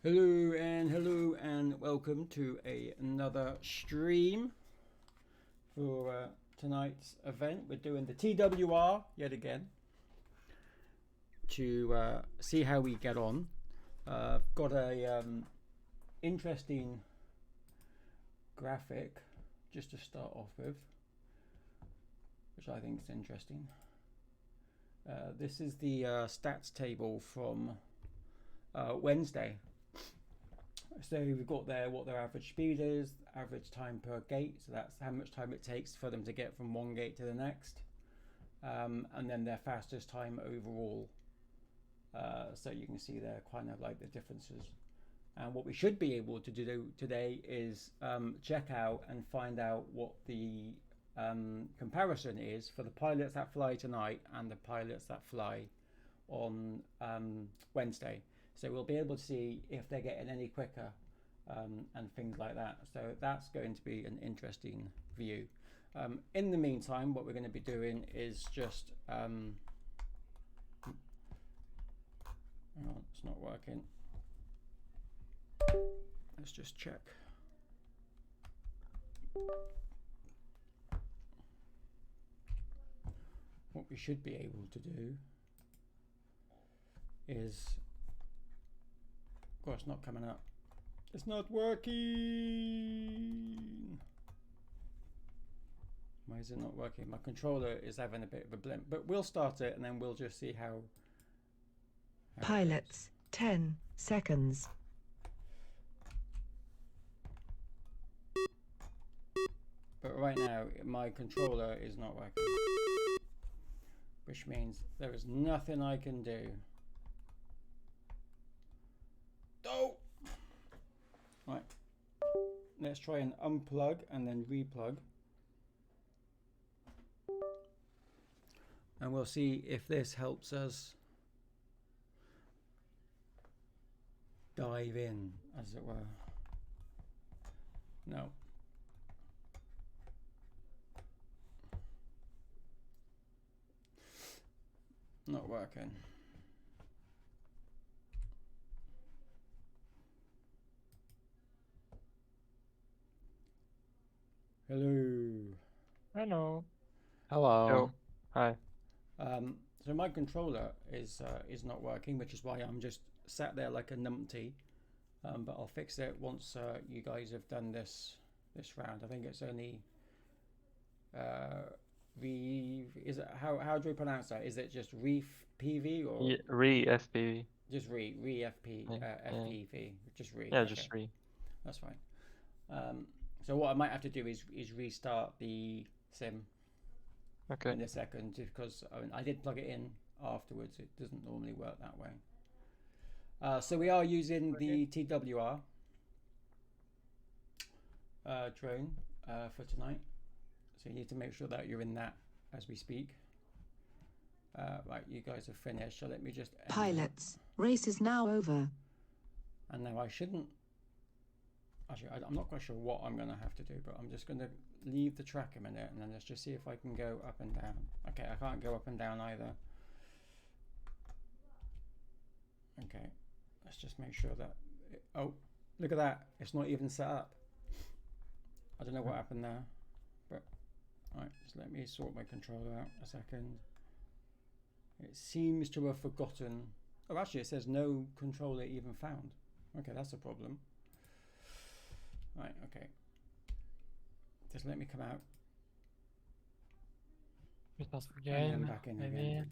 Hello and welcome to another stream for tonight's event. We're doing the TWR yet again to see how we get on. Got a interesting graphic just to start off with, which I think is interesting. This is the stats table from Wednesday. So we've got there what their average speed is, average time per gate, so that's how much time it takes for them to get from one gate to the next, and then their fastest time overall. So you can see there kind of like the differences. And what we should be able to do today is check out and find out what the comparison is for the pilots that fly tonight and the pilots that fly on Wednesday. So we'll be able to see if they're getting any quicker and things like that. So that's going to be an interesting view. In the meantime, what we're going to be doing is just hang on, it's not working. Let's just check. What we should be able to do is, of course, not coming up. It's not working. Why is it not working? My controller is having a bit of a blimp, but we'll start it and then we'll just see how pilots, 10 seconds. But right now, my controller is not working, which means there is nothing I can do. Oh! Right. Let's try and unplug and then replug. And we'll see if this helps us dive in, as it were. No. Not working. Hello. Hello. Hello. Yo. Hi. So my controller is not working, which is why I'm just sat there like a numpty. But I'll fix it once you guys have done this round. I think it's only is it how do we pronounce that? Is it just Reef PV or Re FPV? Just Re FP Yeah. FPV? Just Re. Yeah, Okay. just Re. That's fine. So what I might have to do is restart the sim Okay. in a second, because I did plug it in afterwards. It doesn't normally work that way. So we are using the TWR drone for tonight. So you need to make sure that you're in that as we speak. Right, you guys have finished. So let me just end Pilots, race is now over. And now I shouldn't. Actually, I'm not quite sure what I'm going to have to do, but I'm just going to leave the track a minute and then let's just see if I can go up and down. Okay, I can't go up and down either. Okay, let's just make sure that... oh, look at that. It's not even set up. I don't know what happened there, but... alright, just let me sort my controller out a second. It seems to have forgotten... oh, actually, it says no controller even found. Okay, that's a problem. Right, okay. Just let me come out. Restart And again, then back in maybe. again.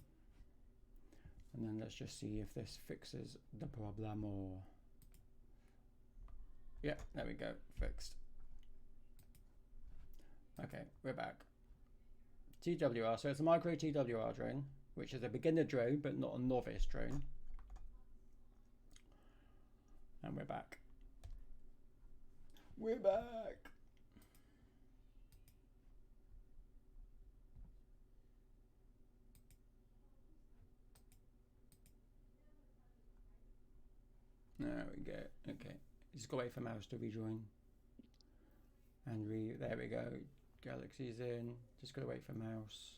And then let's just see if this fixes the problem or... yeah, there we go, fixed. Okay, we're back. TWR, so it's a micro TWR drone, which is a beginner drone, but not a novice drone. And we're back. We're back. There we go. Okay. Just go wait for mouse to rejoin. And there we go. Galaxy's in. Just gotta wait for mouse.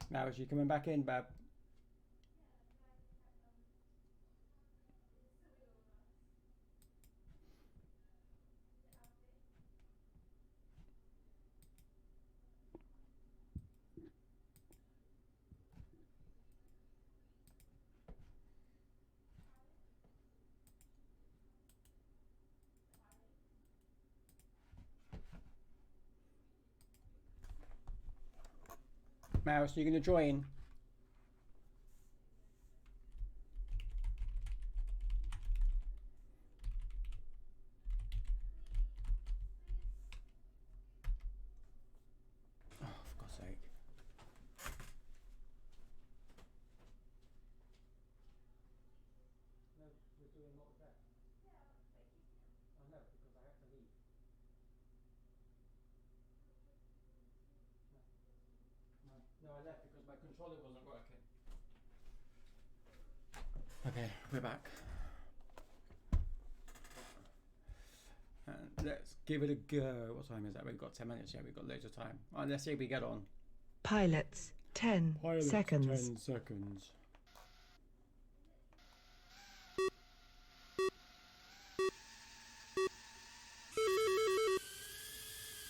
Now is you coming back in, Bab? Mouse, you gonna join? Oh, for God's sake. No, we're doing what was that? I know, because I had to leave. No, I left because my controller wasn't working. Okay, we're back. And let's give it a go. What time is that? We've got 10 minutes. Yeah, we've got loads of time. Alright, let's see if we get on. Pilots, 10 Pilot, seconds. 10 seconds.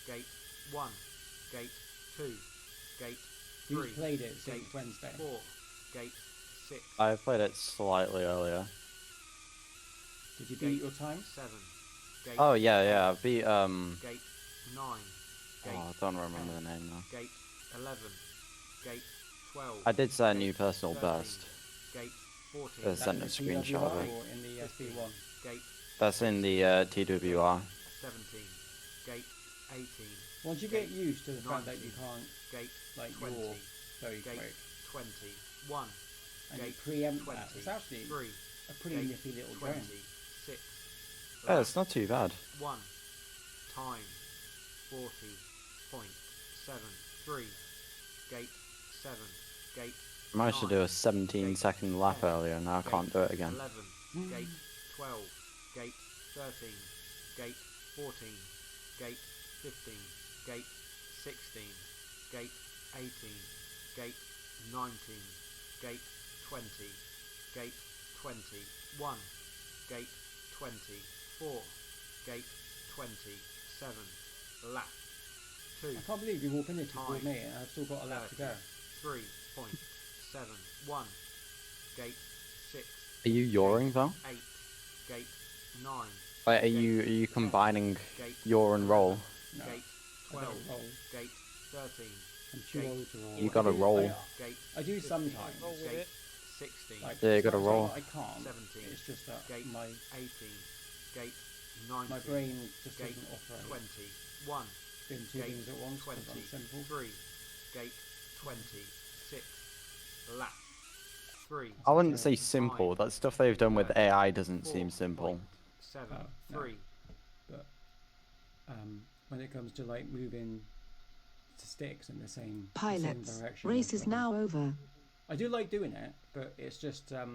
Gate 1, Gate 2, Gate Who's 3, played it since Gate Wednesday? 4, Gate 6, I played it slightly earlier. Did you beat your time? 7, Gate Oh yeah, I beat Gate 9, Gate oh, I don't remember the name now. Gate 11, Gate 12. I did set a Gate new personal 13, best. Gate 14, There's- sent a That in the screenshot of PWR it. or in the SB1? Gate That's in the TWR. 17, Gate 18, Once you get used to the fact that you can't, Gate like, 20, you're very Gate quick, 21, and you Gate preempt 20, that, it's actually 3, a pretty Gate nippy little drone. 26, Yeah, it's not too bad. 1, time 40.73, Gate 7, Gate I managed to do a 17-second lap earlier, and now I can't do it again. 11, Gate 12, Gate 13, Gate 14, Gate 15, Gate 16, Gate 18, Gate 19, Gate 20, Gate 21, Gate 24, Gate 27, lap 2, I can't believe you all finished before Time. me, and I've still got a lap to go. 3.71, Gate 6, Are you yawing though? 8, Gate 9, Like, are you combining Gate yaw and roll? No, Gate I don't 12, roll. Gate 13, I'm too Gate old to roll. You I gotta do- roll. Gate I do sometimes. Gate 16, Like, Yeah, you it's gotta not so roll. that I can't. 17, It's just that Gate my 18, Gate 19, my brain just Gate doesn't operate. 21, Doing two Gate things at once because I'm simple. 23, Gate 26, lap 3, I wouldn't say simple. That stuff they've done with AI doesn't seem simple. 7, Oh, no. 3, But when it comes to like moving to sticks in the same Pilots, direction, race is now over. I do like doing it, but it's just I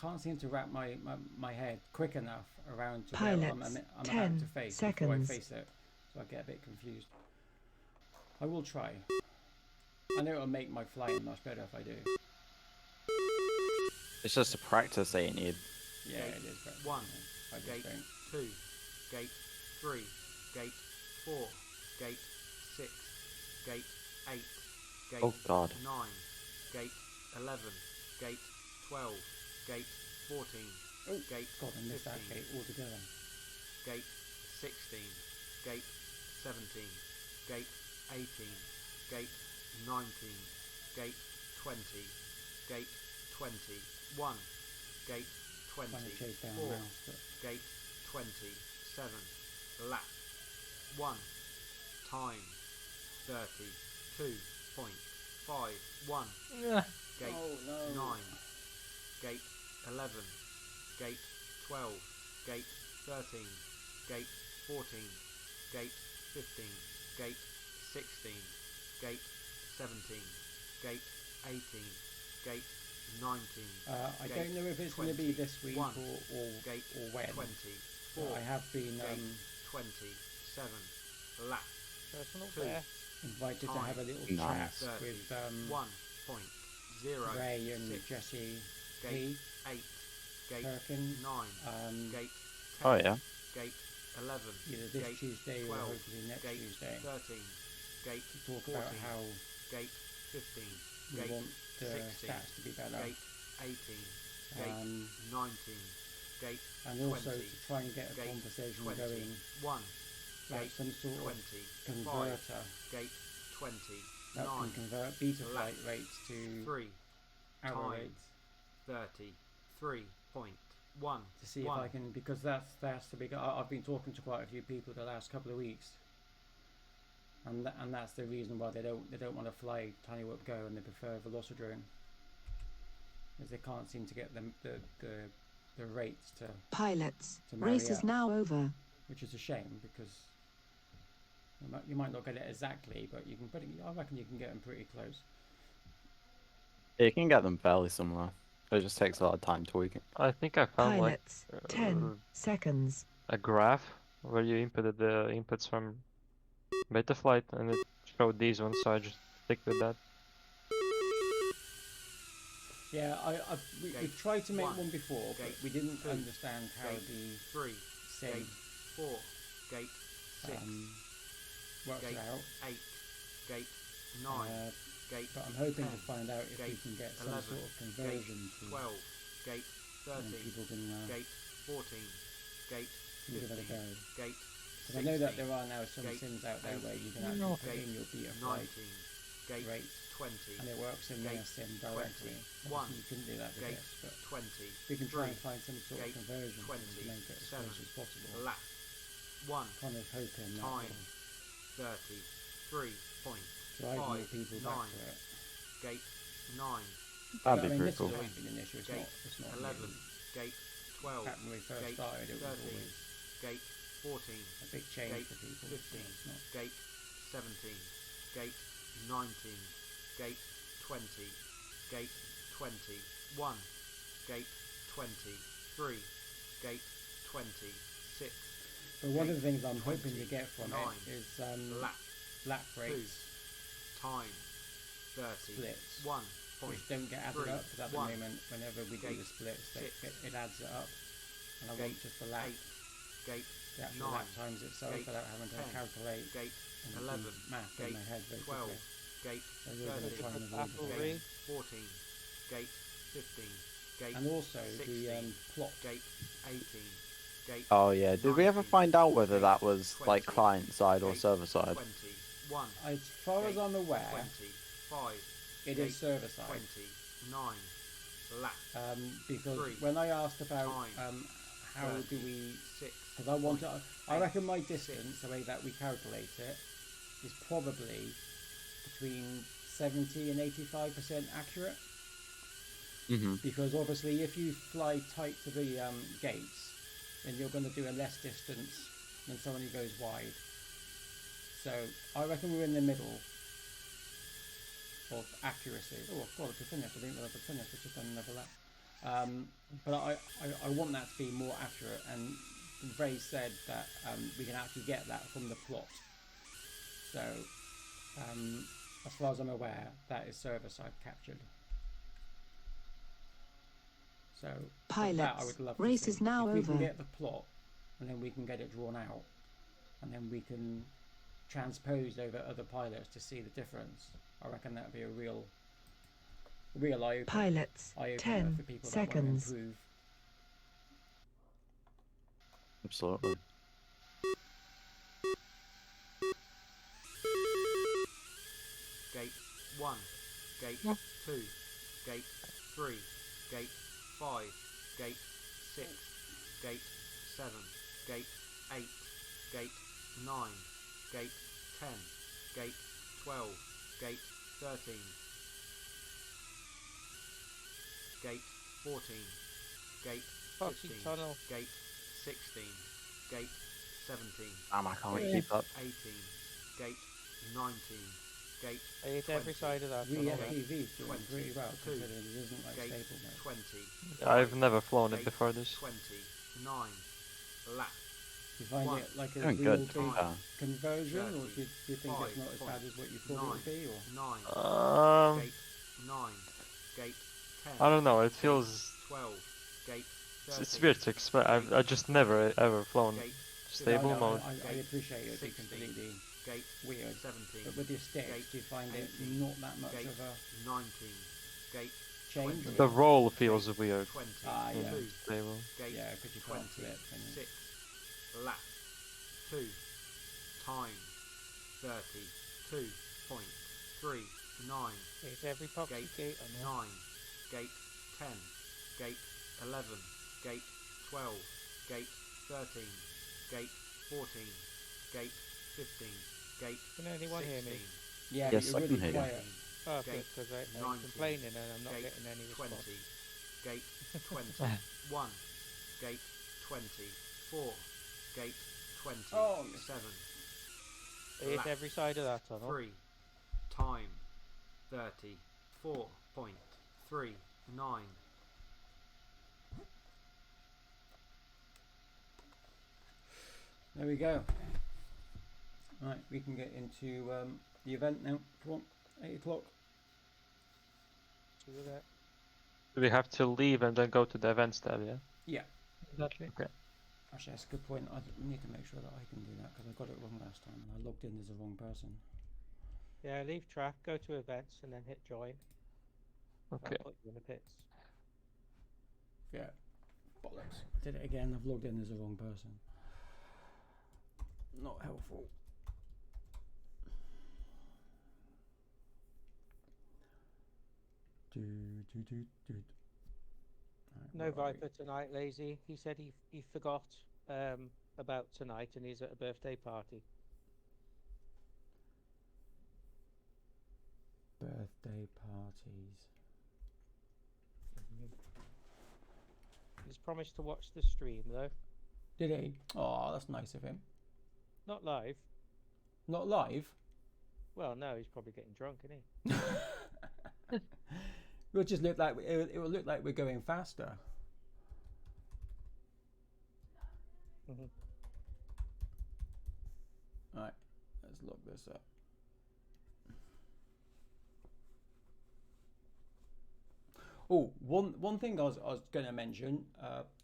can't seem to wrap my head quick enough around to where I'm Pilots, about 10 to face seconds. before I face it, so I get a bit confused. I will try. I know it'll make my flying much better if I do. It's just a practice that you need. Yeah, Gate it is. But, 1, I just Gate don't. 2, Gate 3, Gate 4, Gate 6, Gate 8, Gate Oh god. 9, Gate 11, Gate 12, Gate 14, Oh, Gate God, I missed that 15, gate altogether. Gate 16, Gate 17, Gate 18, Gate 19, Gate 20, Gate 21, Gate Trying to chase down 24, mouse, but Gate 27, lap 1, time 32.51, Gate Oh, no. 9, Gate 11, Gate 12, Gate 13, Gate 14, Gate 15, Gate 16, Gate 17, Gate 18, Gate 19, I Gate don't know if it's going to be this week 21, or Gate when. 24, But I have been Gate 27, lap Personal 2, best. invited to have a little Nice. chat with 1.0 Ray and 6, Jesse gate P. 8, gate Perkins. 9, gate 10, Oh yeah. gate 11, Either this gate Tuesday 12, or hopefully next gate Tuesday 13, gate to talk 14, about how gate 15, we gate want the 16, stats to be better. gate 18, gate Um, 19, gate and also 20, to try and get a gate conversation 20, going 1, like gate some sort 20, of converter 5, gate 20, that 9, can convert beta left, flight rates to 3, hour time, rates 33.1, to see if 1, I can, because that's the big. I've been talking to quite a few people the last couple of weeks, and that's the reason why they don't want to fly Tiny Whip Go and they prefer Velocidrone, is they can't seem to get the rates to Pilots, marry race is up, now over. which is a shame because you might not get it exactly, but you can put it. I reckon you can get them pretty close. You can get them fairly similar. It just takes a lot of time tweaking. I think I found like Pilots, 10 seconds. a graph where you inputted the inputs from Betaflight and it showed these ones, so I just stick with that. Yeah, we've tried to make one before, but gate we didn't 2, understand how gate the 3, SIM gate 4, gate 6, works gate it out. 8, gate 9, gate But I'm hoping 10, to find out if we gate can get some 11, sort of gate conversion to 12, gate and 13, people can gate 14, gate give it a 15, go. gate Because I know that 16, there are now some gate sims out there 18, where you can actually put gate in your beta flight 19, gate rates 20, and it works in their gate sim directly. 21, Obviously you couldn't do that with gate this, but 20, we can try and 3, find some sort of gate conversion to 20, make it as close as possible. lap 1, Kind of hoping that time will 33.5, drive more people back 9, to it. gate 9, That'd But, be I mean, pretty this cool. has always been an issue. It's gate not 11, new. gate 12, Back when we first gate started, it was 13, always gate 14, a big change gate for people. 15, It's not. gate 17, gate 19, gate 20, gate 21, gate 23, gate 26, But one of the things I'm 20, hoping to get from 9, it is lap lap 2, rates, time splits, 31 which don't get added 3, up, because at the 1, moment, whenever we do gate the splits, 6, it adds it up. And I want gate just the lap, 8, gate the actual 9, lap times itself, gate without having to 10, calculate gate and do 11, math in gate my head, 12, basically. gate So we're going to 13, try and avoid Apple that. gate 14, gate 15, gate And also 16, the plot. gate 18, gate Oh yeah. Did we ever 19, find out whether gate that was like 20, client side or gate server side? 21, As far as gate I'm aware, 25, it gate is server side. 29, lap Because 3, when I asked about time, how do we, 6, because I want to, I 8, reckon my distance, the way that we calculate it, is probably between 70 and 85% accurate. Because obviously, if you fly tight to the gates, then you're going to do a less distance than someone who goes wide. So I reckon we're in the middle of accuracy. Oh, I've got to finish. I didn't realize I'd finished. I've just done another lap. But I want that to be more accurate, and Ray said that we can actually get that from the plot. So as far as I'm aware, that is server side captured. So that I Pilots, would love to race see. is now if we can over. get the plot, and then we can get it drawn out, and then we can transpose over other pilots to see the difference. I reckon that'd be a real eye-opener. Pilots, Eye-opener 10 for people seconds. that want to improve. Absolutely. gate 1, gate 2, gate 3, gate 5, gate 6, gate 7, gate 8, gate 9, gate 10, gate 12, gate 13, gate 14, gate 15, gate 16, gate 17, Damn, I can't keep up. 18, gate 19, gate I ate every 20, side of that. The tunnel. FPV is doing 20, pretty well, 2, considering it isn't like gate stable mode. 20, I've never flown it gate before this. 29, lap Do you find One. it like a Doing real good. big Yeah. conversion, or 30, do you think it's not as bad as what you thought it would be? Or 9. Gate 9. Gate 10. I don't know. It Gate feels 12. Gate 13. it's weird to expect. I just never ever flown Gate stable no, mode. I appreciate it. It'd be 16. completely Gate weird. 17. But with your sticks, Gate do you find it 18. not that much Gate of a 19. Gate change? 20. The roll feels weird 20. Ah, in yeah. 2. stable. Gate Yeah, because you can't 20. flip. And 6. Lap 2. Time 32.39. 9. Is every proxy Gate gate on there? 9. Gate 10. Gate 11. Gate 12. Gate 13. Gate 14. Gate 15. Gate Can anyone hear 16. me? yeah, Yes, but I you're can really hear you. quiet. Oh, good, Gate because I'm 19. complaining and I'm not Gate getting any 20. response. Gate 21. Gate 24. Gate 27. Oh, Is every side of that tunnel? 3. Time 34.39. There we go. Right, we can get into the event now. Come on, 8 o'clock. See you there. Do we have to leave and then go to the events tab? Yeah. Yeah. Exactly. Okay. Actually, that's a good point. I need to make sure that I can do that because I got it wrong last time and I logged in as the wrong person. Yeah, leave track, go to events, and then hit join. Okay. That'll put you in the pits. Yeah. Bollocks. I did it again. I've logged in as the wrong person. Not helpful. Right, No where are we? Viper tonight, lazy. He said he forgot about tonight and he's at a birthday party. Birthday parties. He's promised to watch the stream though. Did he? Oh, that's nice of him. Not live. Not live? Well, no, he's probably getting drunk, isn't he? It will just look like it will look like we're going faster. Right, let's look this up. Oh, one thing I was going to mention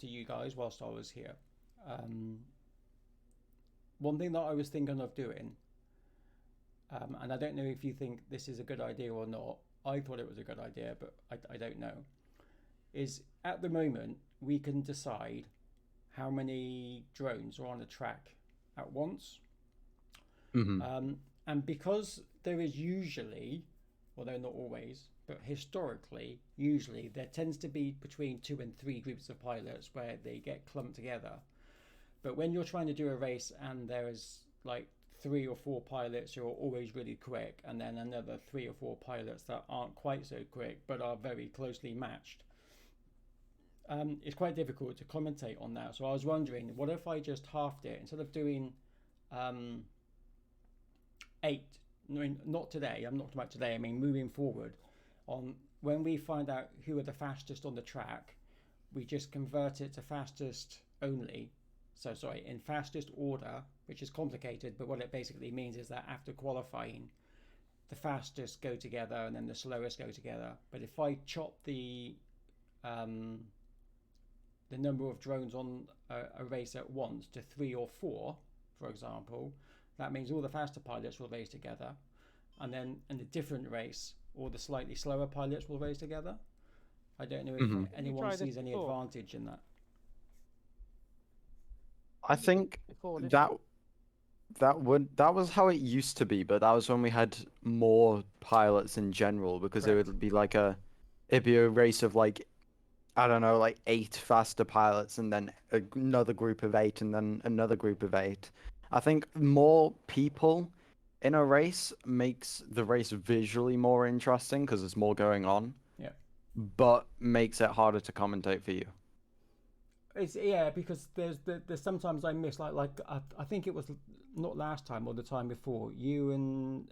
to you guys whilst I was here. One thing that I was thinking of doing, and I don't know if you think this is a good idea or not. I thought it was a good idea, but I don't know. Is at the moment we can decide how many drones are on a track at once. And because there is usually, although not always, but historically, usually there tends to be between 2 and 3 groups of pilots where they get clumped together. But when you're trying to do a race and there is like 3 or 4 pilots who are always really quick, and then another 3 or 4 pilots that aren't quite so quick but are very closely matched, it's quite difficult to commentate on that. So I was wondering, what if I just halved it instead of doing 8? No, not today. I'm not talking about today. I mean, moving forward, on when we find out who are the fastest on the track, we just convert it to fastest only. So sorry, in fastest order, which is complicated, but what it basically means is that after qualifying, the fastest go together and then the slowest go together. But if I chop the number of drones on a race at once to 3 or 4, for example, that means all the faster pilots will race together, and then in a different race, all the slightly slower pilots will race together. I don't know if anyone tried this sees any before? advantage in that. I think Before this that was how it used to be, but that was when we had more pilots in general, because it would be like it'd be a race of like, I don't know, like 8 faster pilots and then another group of 8 and then another group of 8. I think more people in a race makes the race visually more interesting because there's more going on. Yeah. But makes it harder to commentate for you. It's because there's sometimes I miss like I think it was not last time or the time before, you and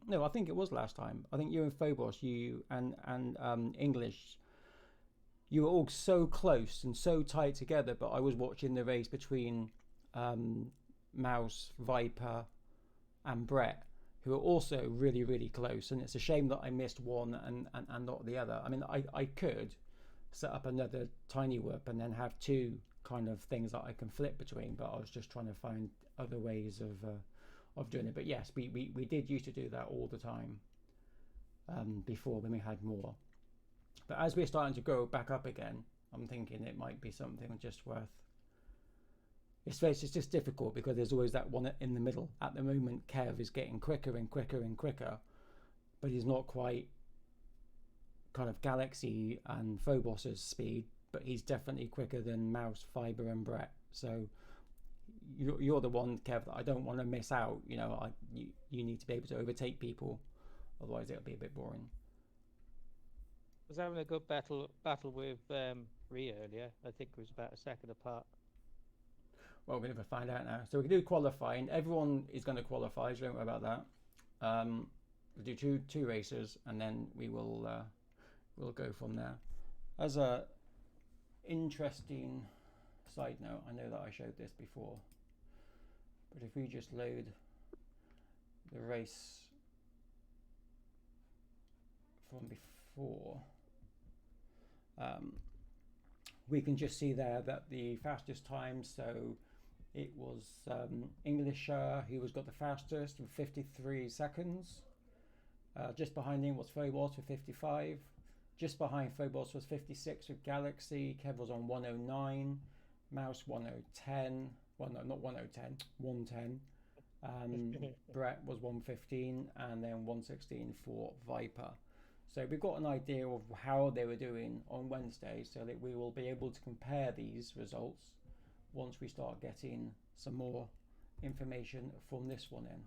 no, I think it was last time. I think you and Phobos, you and English, you were all so close and so tight together, but I was watching the race between Mouse, Viper, and Brett, who are also really, really close. And it's a shame that I missed one and not the other. I mean, I could set up another tiny whoop and then have two kind of things that I can flip between, but I was just trying to find other ways of doing it. But yes, we did used to do that all the time before, when we had more. But as we're starting to go back up again, I'm thinking it might be something just worth. It's just difficult because there's always that one in the middle. At the moment, Kev is getting quicker and quicker and quicker, but he's not quite kind of Galaxy and Phobos's speed, but he's definitely quicker than Mouse, Fiber, and Brett. So you're the one, Kev, that I don't want to miss out. You know, you need to be able to overtake people, otherwise it'll be a bit boring. I was having a good battle with Rhea earlier. I think it was about a second apart. Well, we'll never find out now. So we can do qualifying. Everyone is going to qualify, so don't worry about that. We'll do two races, and then we'll go from there. As a interesting side note, I know that I showed this before, but if we just load the race from before, we can just see there that the fastest time, so it was Englisher who got the fastest with 53 seconds. Just behind him was Phobos with 55. Just behind Phobos was 56 with Galaxy. Kev was on 109. Mouse 1010. Well, no, not 110. 110. Brett was 115, and then 116 for Viper. So we've got an idea of how they were doing on Wednesday, so that we will be able to compare these results once we start getting some more information from this one in.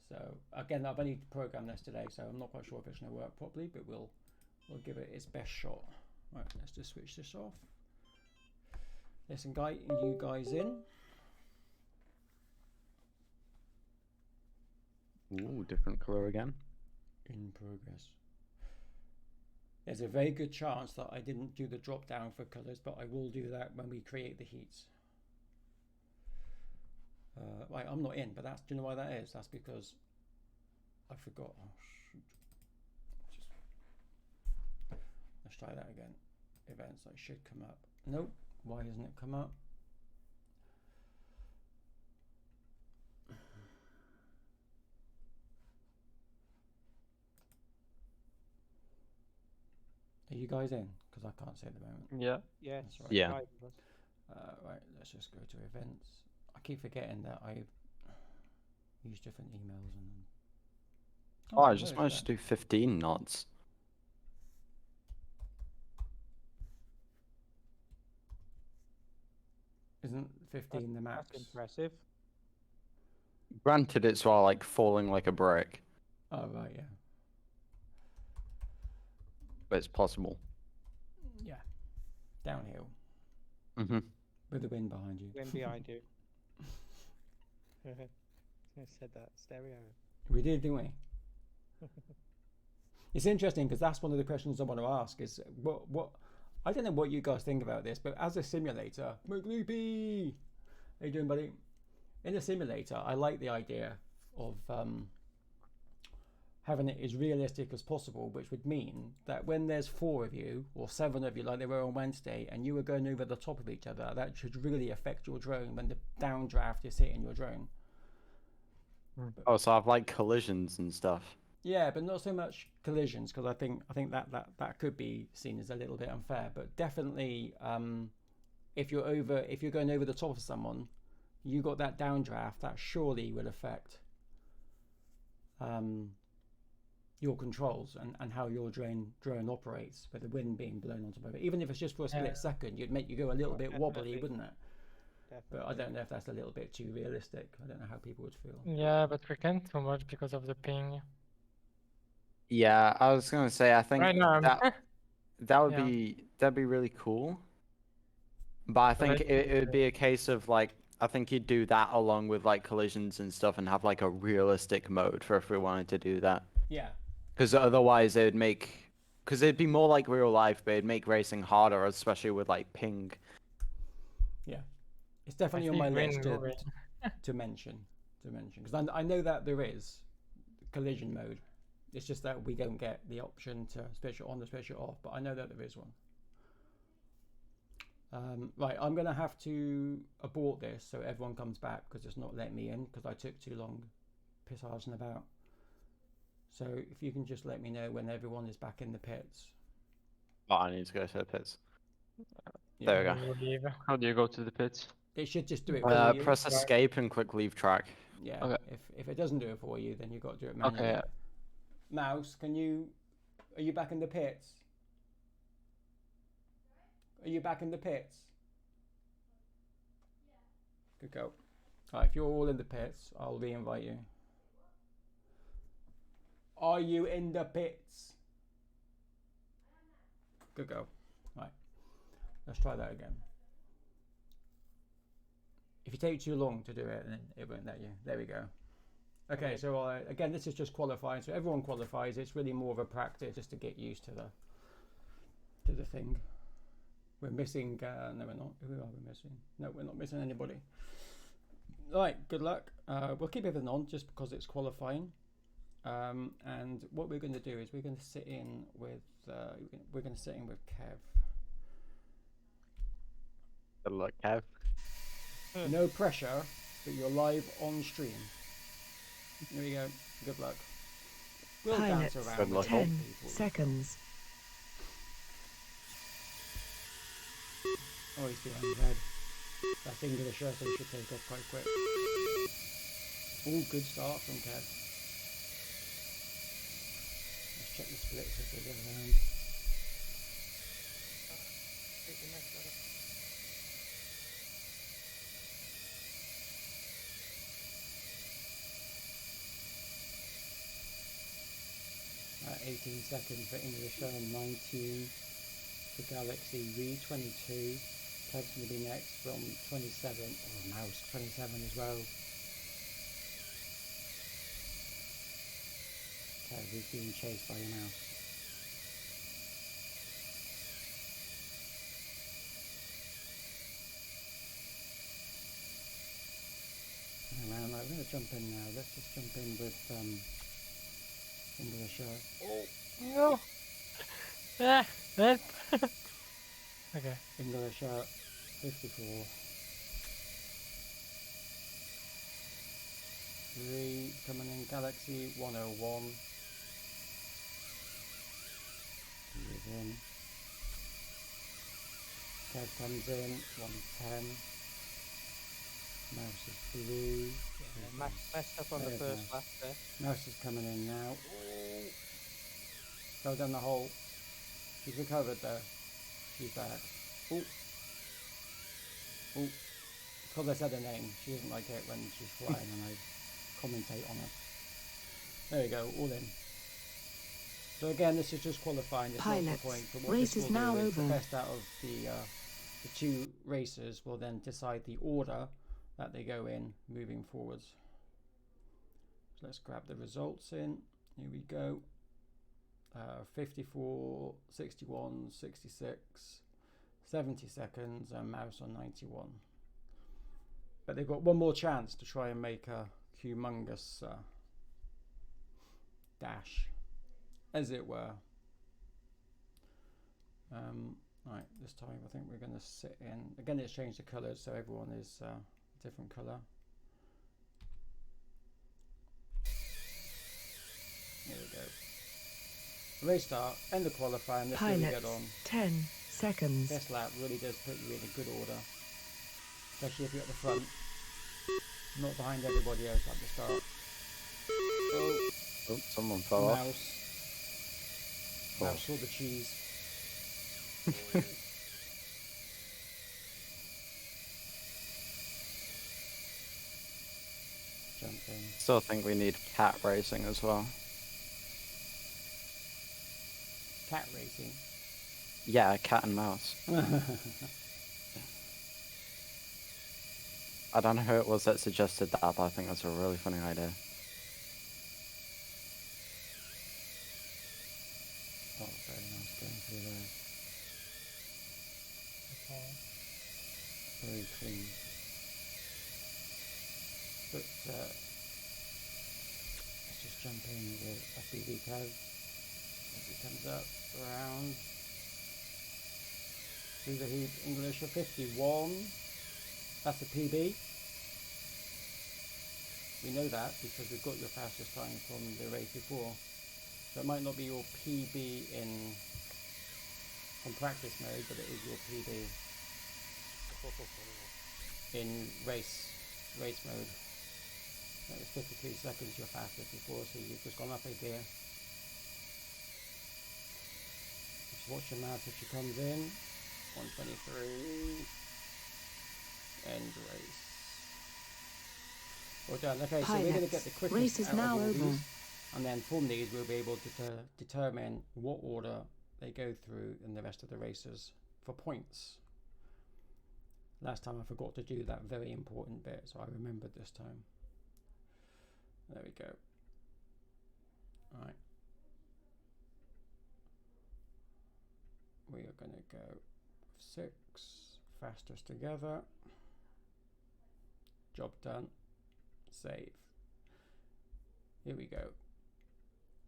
So again, I've only programmed this today, so I'm not quite sure if it's going to work properly, but we'll give it its best shot. Right, let's just switch this off. Let's invite you guys in. Ooh, different color again. In progress. There's a very good chance that I didn't do the drop down for colors, but I will do that when we create the heats. Right, I'm not in, but do you know why that is? That's because I forgot. Oh, shoot. Let's try that again. Events, that should come up. Nope. Why hasn't it come up? Are you guys in? Because I can't see at the moment. Yeah. Yeah. That's right. Yeah. Right, let's just go to events. I keep forgetting that I use different emails and. Oh, I just managed to do 15 knots. Isn't 15 the max? That's impressive. Granted, it's while like falling like a brick, Oh right, yeah, but it's possible. yeah. Downhill Mm-hmm. with the wind behind you. Wind behind you. I said that stereo. We did, didn't we? It's interesting because that's one of the questions I want to ask. Is what I don't know what you guys think about this, but as a simulator, McLoopy, how you doing, buddy? In a simulator, I like the idea of having it as realistic as possible, which would mean that when there's 4 of you or 7 of you, like there were on Wednesday, and you were going over the top of each other, that should really affect your drone when the downdraft is hitting your drone. Oh, so I've like collisions and stuff. Yeah, but not so much collisions, because I think that could be seen as a little bit unfair. But definitely, if you're going over the top of someone, you got that downdraft. That surely will affect your controls and how your drone operates, with the wind being blown on top of it. Even if it's just for a split second, you'd make you go a little bit wobbly, wouldn't it? But I don't know if that's a little bit too realistic. I don't know how people would feel. Yeah, but we can't too much because of the ping. Yeah, I was gonna say I think Right now, that would Yeah. that'd be really cool. But I But I think it would be a case of like I think you'd do that along with like collisions and stuff and have like a realistic mode for if we wanted to do that. Yeah. Because otherwise it'd it'd be more like real life, but it'd make racing harder, especially with like ping. Yeah. It's definitely on see my green list moving. to mention. Because I know that there is collision mode. It's just that we don't get the option to switch it on or switch it off. But I know that there is one. Right, I'm going to have to abort this so everyone comes back because it's not letting me in because I took too long pissaging about. So if you can just let me know when everyone is back in the pits. Oh, I need to go to the pits. Yeah. There we go. When you leave. How do you go to the pits? It should just do it for you. Press escape and quick leave track. Yeah. Okay. If it doesn't do it for you, then you've got to do it manually. Okay. Mouse, are you back in the pits? Are you back in the pits? Good go. Alright, if you're all in the pits, I'll re-invite you. Are you in the pits? Good go. Right. Let's try that again. If you take too long to do it, then it won't let you. There we go. Okay, so again, this is just qualifying. So everyone qualifies. It's really more of a practice just to get used to the thing. We're missing. No, we're not. Who are we missing? No, we're not missing anybody. Right. Good luck. We'll keep everything on just because it's qualifying. And what we're going to do is we're going to sit in with Kev. Good luck, Kev. No pressure, but you're live on stream. Here we go. Good luck. We'll Pilots, dance around. Good with luck. 10 people. seconds. Oh, he's behind red. That's English, so he should take off quite quick. Oh, good start from Kev. Let's check the splits as they go around. At 18 seconds for English, 19 for Galaxy, V22. Kev's going to be next from 27. Oh, Mouse, 27 as well. Kev is being chased by a mouse. Around, I'm going to jump in now. Let's just jump in with English. No. Ah, help. Okay. English 54. 3 coming in, Galaxy 101. He's in. Kev comes in, 110. Mouse is blue. Messed up on the There's first Mouse. lap there. Mouse is coming in now. Oh. Go down the hole. She's recovered though. She's back. Oh. Oh. Because I said her name. She doesn't like it when she's flying and I commentate on it. There you go, all in. So again, this is just qualifying. It's not Pilots, the point. But what race this is will now do is the over. best out of the two racers will then decide the order that they go in moving forwards. So let's grab the results in. Here we go. 54, 61, 66, 70 seconds, and Mouse on 91. But they've got one more chance to try and make a humongous dash, as it were. Right, this time I think we're going to sit in. Again, it's changed the colours, so everyone is a different colour. Here we go. Race start, end of qualifying. Let's see how we get Pilots, on. 10 seconds. This lap really does put you in a good order, especially if you're at the front, not behind everybody else at the start. Oh, Oh, someone fell off. Mouse. Mouse saw the cheese. Jump in. Still think we need cat racing as well. Cat racing. Yeah, cat and mouse. I don't know who it was that suggested that, but I think that's a really funny idea. Oh, very nice going through there. Okay. Very clean. But let's just jump in with FPV code. As it comes up around through the heat. English of 51. That's a PB. We know that because we've got your fastest time from the race before. So it might not be your PB in practice mode, but it is your PB in race mode. That was 53 seconds your fastest before, so you've just gone up a gear. Just watch your mouse if she comes in. 123. End race. Well done. Okay, so we're going to get the quickest Race is out now of all over. these, and then from these we'll be able to determine what order they go through in the rest of the races for points. Last time I forgot to do that very important bit, so I remembered this time. There we go. All right. We are going to go 6 fastest together. Job done. Save. Here we go.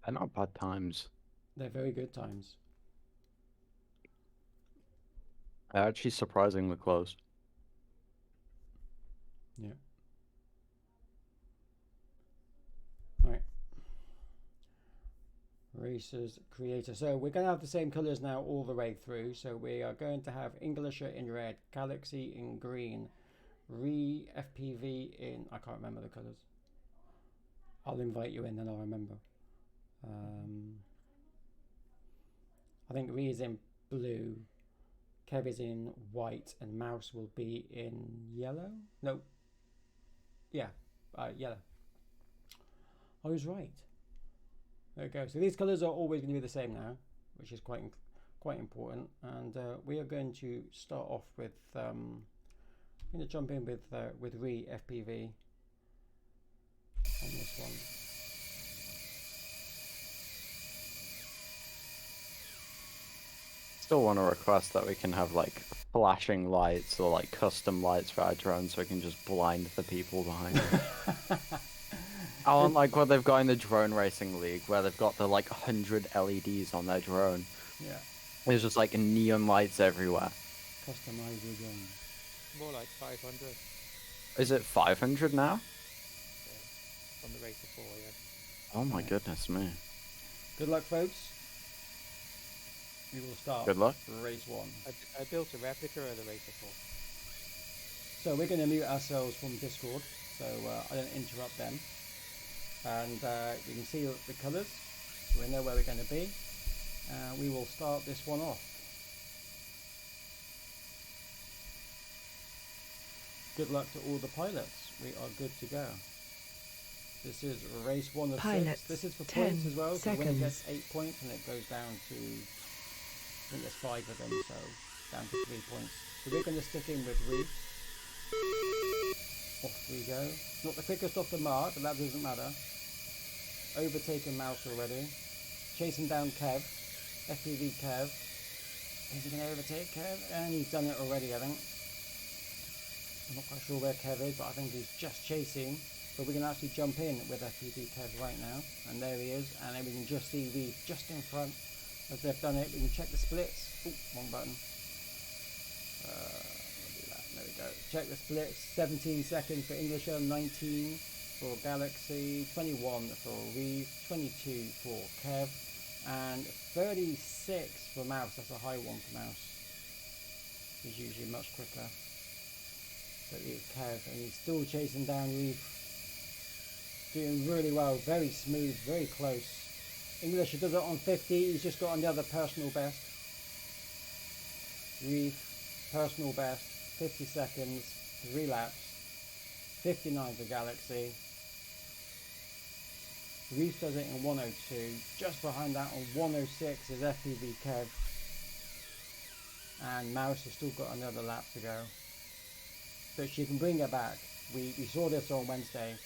They're not bad times. They're very good times. They're actually surprisingly close. Yeah. Right. Races creator. So we're going to have the same colors now all the way through. So we are going to have Englisher in red, Galaxy in green, FPV in, I can't remember the colors. I'll invite you in and I'll remember. I think Re is in blue, Kev is in white, and Mouse will be in yellow? No. Yeah, yellow. I was right. There we go. So these colors are always going to be the same now, which is quite important. And we are going to start off with, I'm going to jump in with Re FPV on this one. Still want to request that we can have like flashing lights or like custom lights for our drone so we can just blind the people behind us. I want like what they've got in the drone racing league where they've got the like 100 LEDs on their drone. Yeah. There's just like neon lights everywhere. Customize your drone. More like 500 Is it 500 now? on the race before, yeah. Oh my Yeah. goodness me. Good luck, folks. We will start Good luck. race 1. I built a replica of the race before. So we're going to mute ourselves from Discord, so I don't interrupt them. And you can see the colours, so we know where we're going to be. We will start this one off. Good luck to all the pilots. We are good to go. This is race 1 of Pilots, 6. This is for 10 points as well. So when it gets seconds. 8 points, and it goes down to, I think there's 5 of them, so down to 3 points. So we're going to stick in with Reef. Off we go. Not the quickest off the mark, but that doesn't matter. Overtaken Mouse already. Chasing down Kev. FPV Kev. Is he going to overtake Kev? And he's done it already, I think. I'm not quite sure where Kev is, but I think he's just chasing. But we can actually jump in with FPV Kev right now. And there he is. And then we can just see Reef just in front. As they've done it, we can check the splits. Ooh, wrong button. We'll do that. There we go. Check the splits. 17 seconds for Englisher, 19 for Galaxy, 21 for Reeve, 22 for Kev, and 36 for Mouse. That's a high one for Mouse. He's usually much quicker. But here's Kev, and he's still chasing down Reeve. Doing really well, very smooth, very close. Englisher does it on 50, he's just got another personal best. Reeve, personal best, 50 seconds, 3 laps, 59 for Galaxy. Reeve does it in 102, just behind that on 106 is FPV Kev. And Mouse has still got another lap to go. But she can bring it back. We saw this on Wednesday,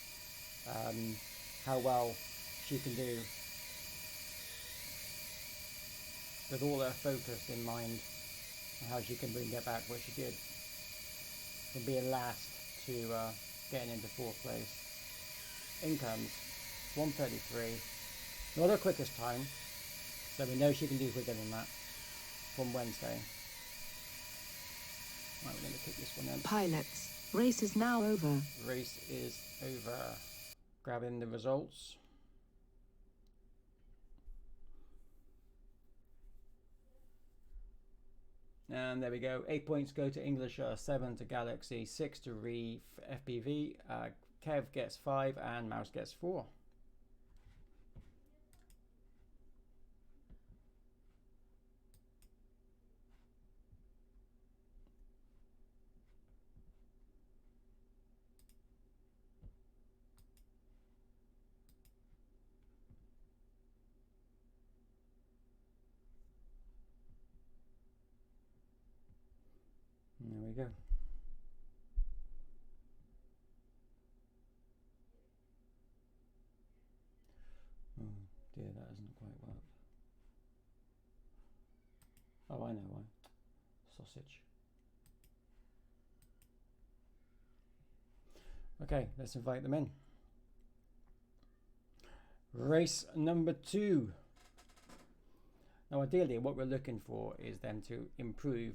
how well she can do with all her focus in mind and how she can bring it back, what she did from being last to getting into 4th place. In comes 1:33. Not her quickest time, so we know she can do quicker than that from Wednesday. Right, we're going to kick this one in. Pilots, race is now over. Race is over. Grabbing the results. And there we go. 8 points go to English, 7 to Galaxy, 6 to Reef, FPV. Kev gets 5 and Mouse gets 4. There we go. Oh dear, that hasn't quite worked. Oh, I know why. Sausage. Okay, let's invite them in. Race number 2. Now ideally what we're looking for is them to improve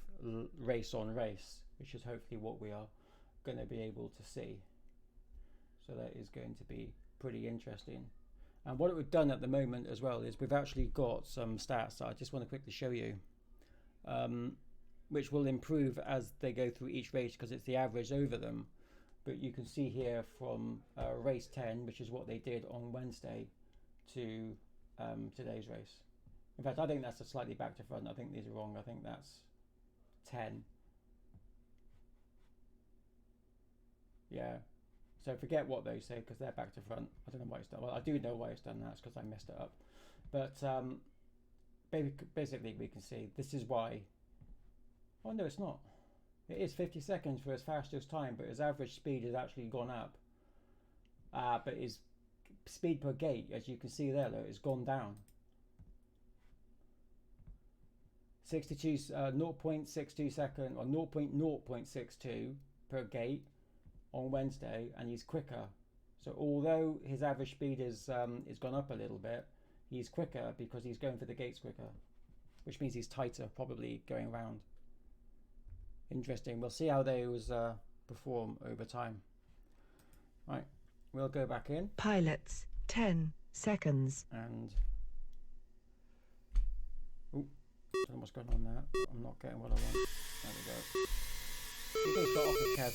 race on race, which is hopefully what we are going to be able to see. So that is going to be pretty interesting. And what we've done at the moment as well is we've actually got some stats that I just want to quickly show you, which will improve as they go through each race because it's the average over them. But you can see here from race 10, which is what they did on Wednesday, to today's race. In fact, I think that's a slightly back to front. I think these are wrong. I think that's 10. Yeah. So forget what they say because they're back to front. I don't know why it's done. Well, I do know why it's done that. It's because I messed it up. But basically, we can see this is why. Oh no, it's not. It is 50 seconds for his fastest time, but his average speed has actually gone up. But his speed per gate, as you can see there, though, has gone down. 0.62 second or 0.0.62 per gate on Wednesday, and he's quicker. So although his average speed is gone up a little bit, he's quicker because he's going for the gates quicker, which means he's tighter, probably going around. Interesting. We'll see how those perform over time. Right, we'll go back in. Pilots, 10 seconds. And oh, I don't know what's going on there. I'm not getting what I want. There we go. We're going to start off with Kev.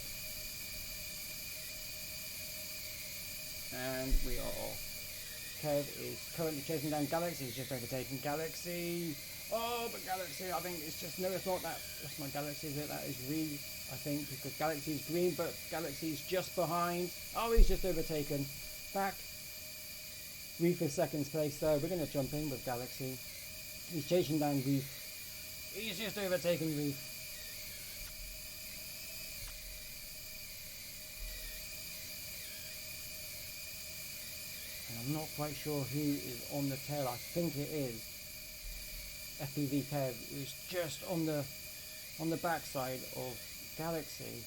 And we are off. Kev is currently chasing down Galaxy. He's just overtaken Galaxy. Oh, but Galaxy, I think it's just, no, it's not that. That's not Galaxy, is it? That is Reed, I think, because Galaxy is green, but Galaxy is just behind. Oh, he's just overtaken. Back. Reef is second place, though. We're going to jump in with Galaxy. He's chasing down Reef. He's just overtaken Reef. And I'm not quite sure who is on the tail. I think it is FPV Kev, who's just on the backside of Galaxy.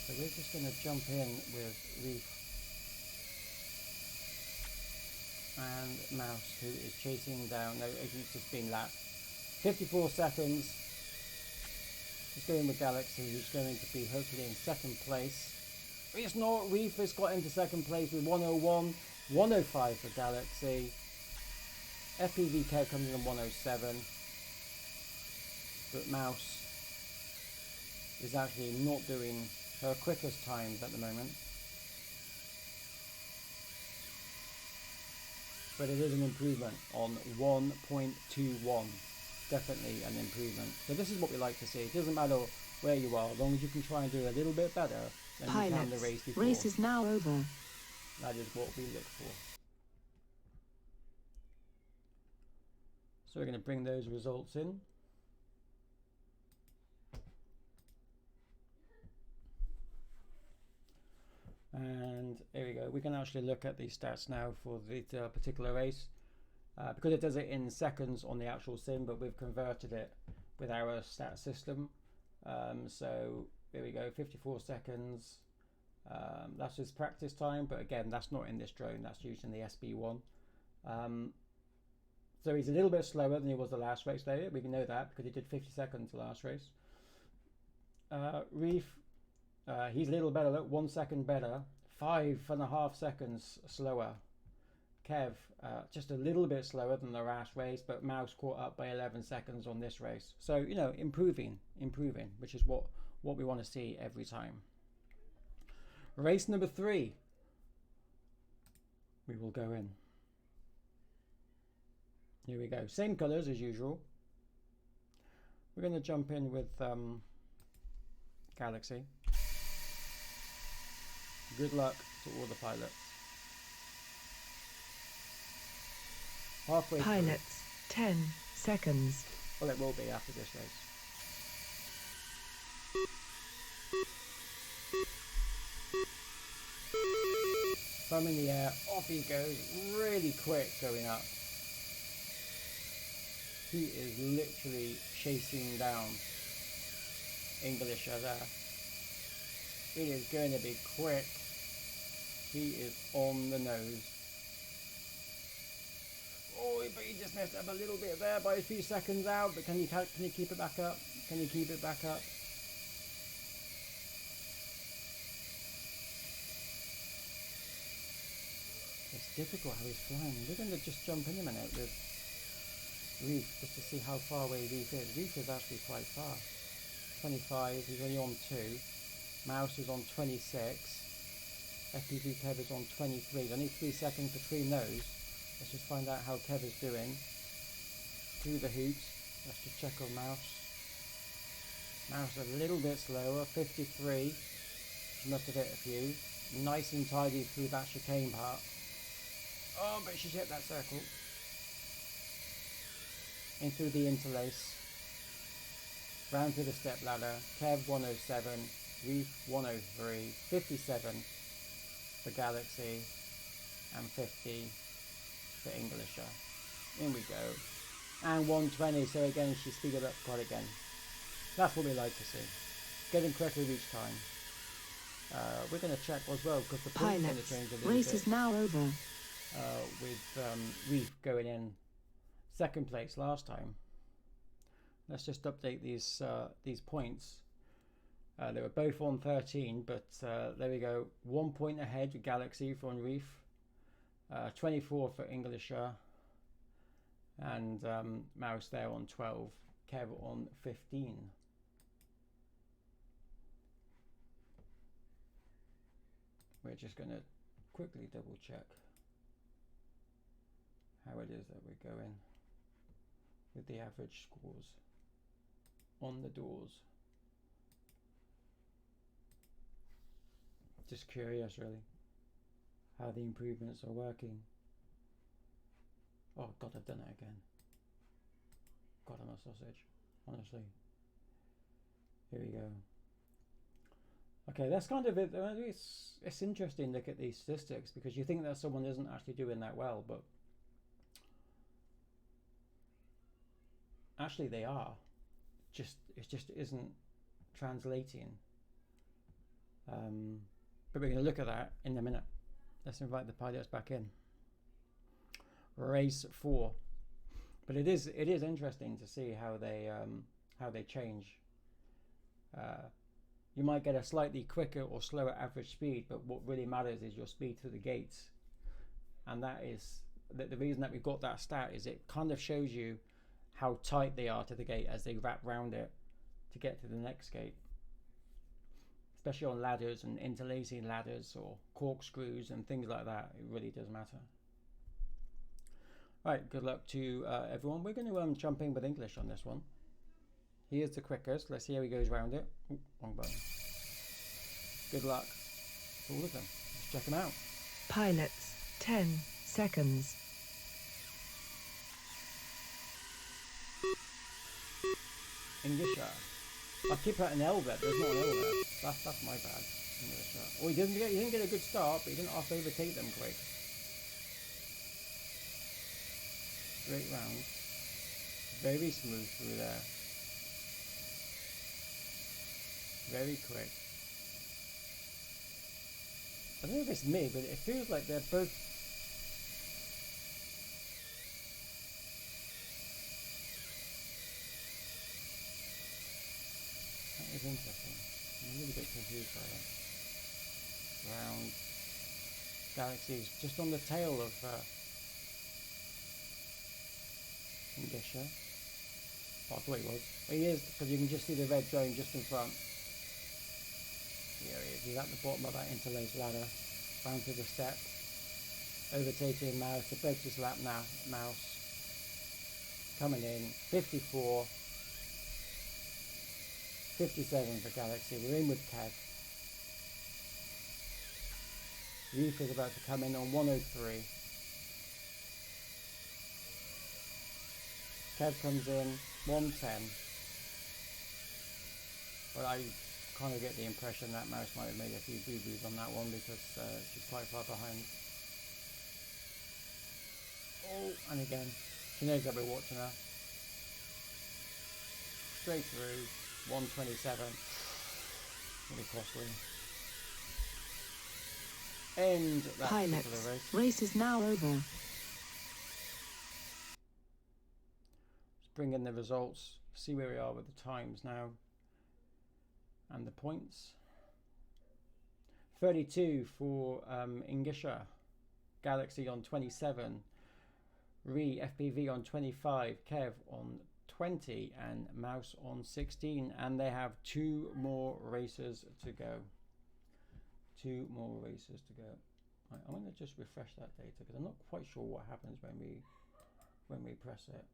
So we're just going to jump in with Reef and Mouse, who is chasing down. No, he's just been lapped. 54 seconds. He's going with Galaxy, who's going to be hopefully in second place. It's not. Reef has got into second place with 101, 105 for Galaxy. FPV Kev comes in 107, but Mouse is actually not doing her quickest times at the moment. But it is an improvement on 1.21. Definitely an improvement. So this is what we like to see. It doesn't matter where you are, as long as you can try and do a little bit better than you can the race before. Race is now over. That is what we look for. So we're going to bring those results in. And here we go. We can actually look at these stats now for the particular race. Because it does it in seconds on the actual sim, but we've converted it with our stat system. So here we go, 54 seconds. That's his practice time, but again, that's not in this drone. That's using the SB1. So he's a little bit slower than he was the last race there. We know that because he did 50 seconds the last race. Reef, he's a little better. Look, 1 second better. 5.5 seconds slower. Kev, just a little bit slower than the last race, but Mouse caught up by 11 seconds on this race. So, you know, improving, which is what we want to see every time. Race number 3. We will go in. Here we go. Same colours as usual. We're going to jump in with Galaxy. Good luck to all the pilots. Halfway through. Pilots, 10 seconds. Well, it will be after this race. Thumb in the air, off he goes, really quick going up. He is literally chasing down English there. It is going to be quick. He is on the nose. Oh, but he just messed up a little bit there by a few seconds out. But can you keep it back up? Can you keep it back up? It's difficult how he's flying. We're going to just jump in a minute with Reef just to see how far away Reef is. Reef is actually quite far. 25, he's only on 2. Mouse is on 26. FPV Kev is on 23. There's only 3 seconds between those. Let's just find out how Kev is doing. Through the hoops. Let's just check on Mouse. Mouse a little bit slower, 53. She must have hit a few. Nice and tidy through that chicane part. Oh, but she's hit that circle. In through the interlace. Round to the step ladder. Kev 107. Reef 103. 57 for Galaxy. And 50 for Englisher. In we go. And 120. So again, she speeded up quite again. That's what we like to see. Getting quicker each time. We're going to check as well because the points going to change a little Race bit. is now over. With Reef going in second place last time. Let's just update these points. They were both on 13, but there we go. 1 point ahead with Galaxy from Reef. 24 for Englisher. And Mouse there on 12. Kev on 15. We're just going to quickly double check how it is that we're going with the average scores on the doors. Just curious really how the improvements are working. Oh god, I've done it again. God, I'm a sausage, honestly. Here we go. Okay, that's kind of it. It's interesting to look at these statistics because you think that someone isn't actually doing that well, but actually they are. It just isn't translating. But we're going to look at that in a minute. Let's invite the pilots back in. Race 4. But it is interesting to see how they change. You might get a slightly quicker or slower average speed, but what really matters is your speed through the gates. And that is the reason that we've got that stat is it kind of shows you how tight they are to the gate as they wrap round it to get to the next gate. Especially on ladders and interlacing ladders or corkscrews and things like that, it really does matter. Right, good luck to everyone. We're going to jump in with English on this one. He is the quickest. Let's see how he goes around it. Ooh, wrong button. Good luck to all of them. Let's check them out. Pilots, 10 seconds. Englisher. I keep putting an L there, but there's not an L there. That's my bad. Englisher. Oh, he didn't get a good start, but he didn't have to overtake them quick. Straight round. Very smooth through there. Very quick. I don't know if it's me, but it feels like they're both. That is interesting. I'm a little bit confused by that. Round Galaxy's just on the tail of Indisha. Oh, I thought he was. Well, he is, because you can just see the red drone just in front. Here he is. He's at the bottom of that interlaced ladder. Round to the step. Overtaking Mouse. The break his lap now. Mouse. Coming in. 54. 57 for Galaxy. We're in with Kev. Reef is about to come in on 103. Kev comes in 110. But I kind of get the impression that Mouse might have made a few boo-boos on that one because she's quite far behind. Oh, and again, she knows that we're watching her. Straight through, 127. Really costly. End that Pilots, particular race. race is now over. Let's bring in the results, see where we are with the times now. And the points. 32 for Ingisha. Galaxy on 27. FPV on 25. Kev on 20. And Mouse on 16. And they have 2 more races to go. 2 more races to go. Right, I'm going to just refresh that data because I'm not quite sure what happens when we press it.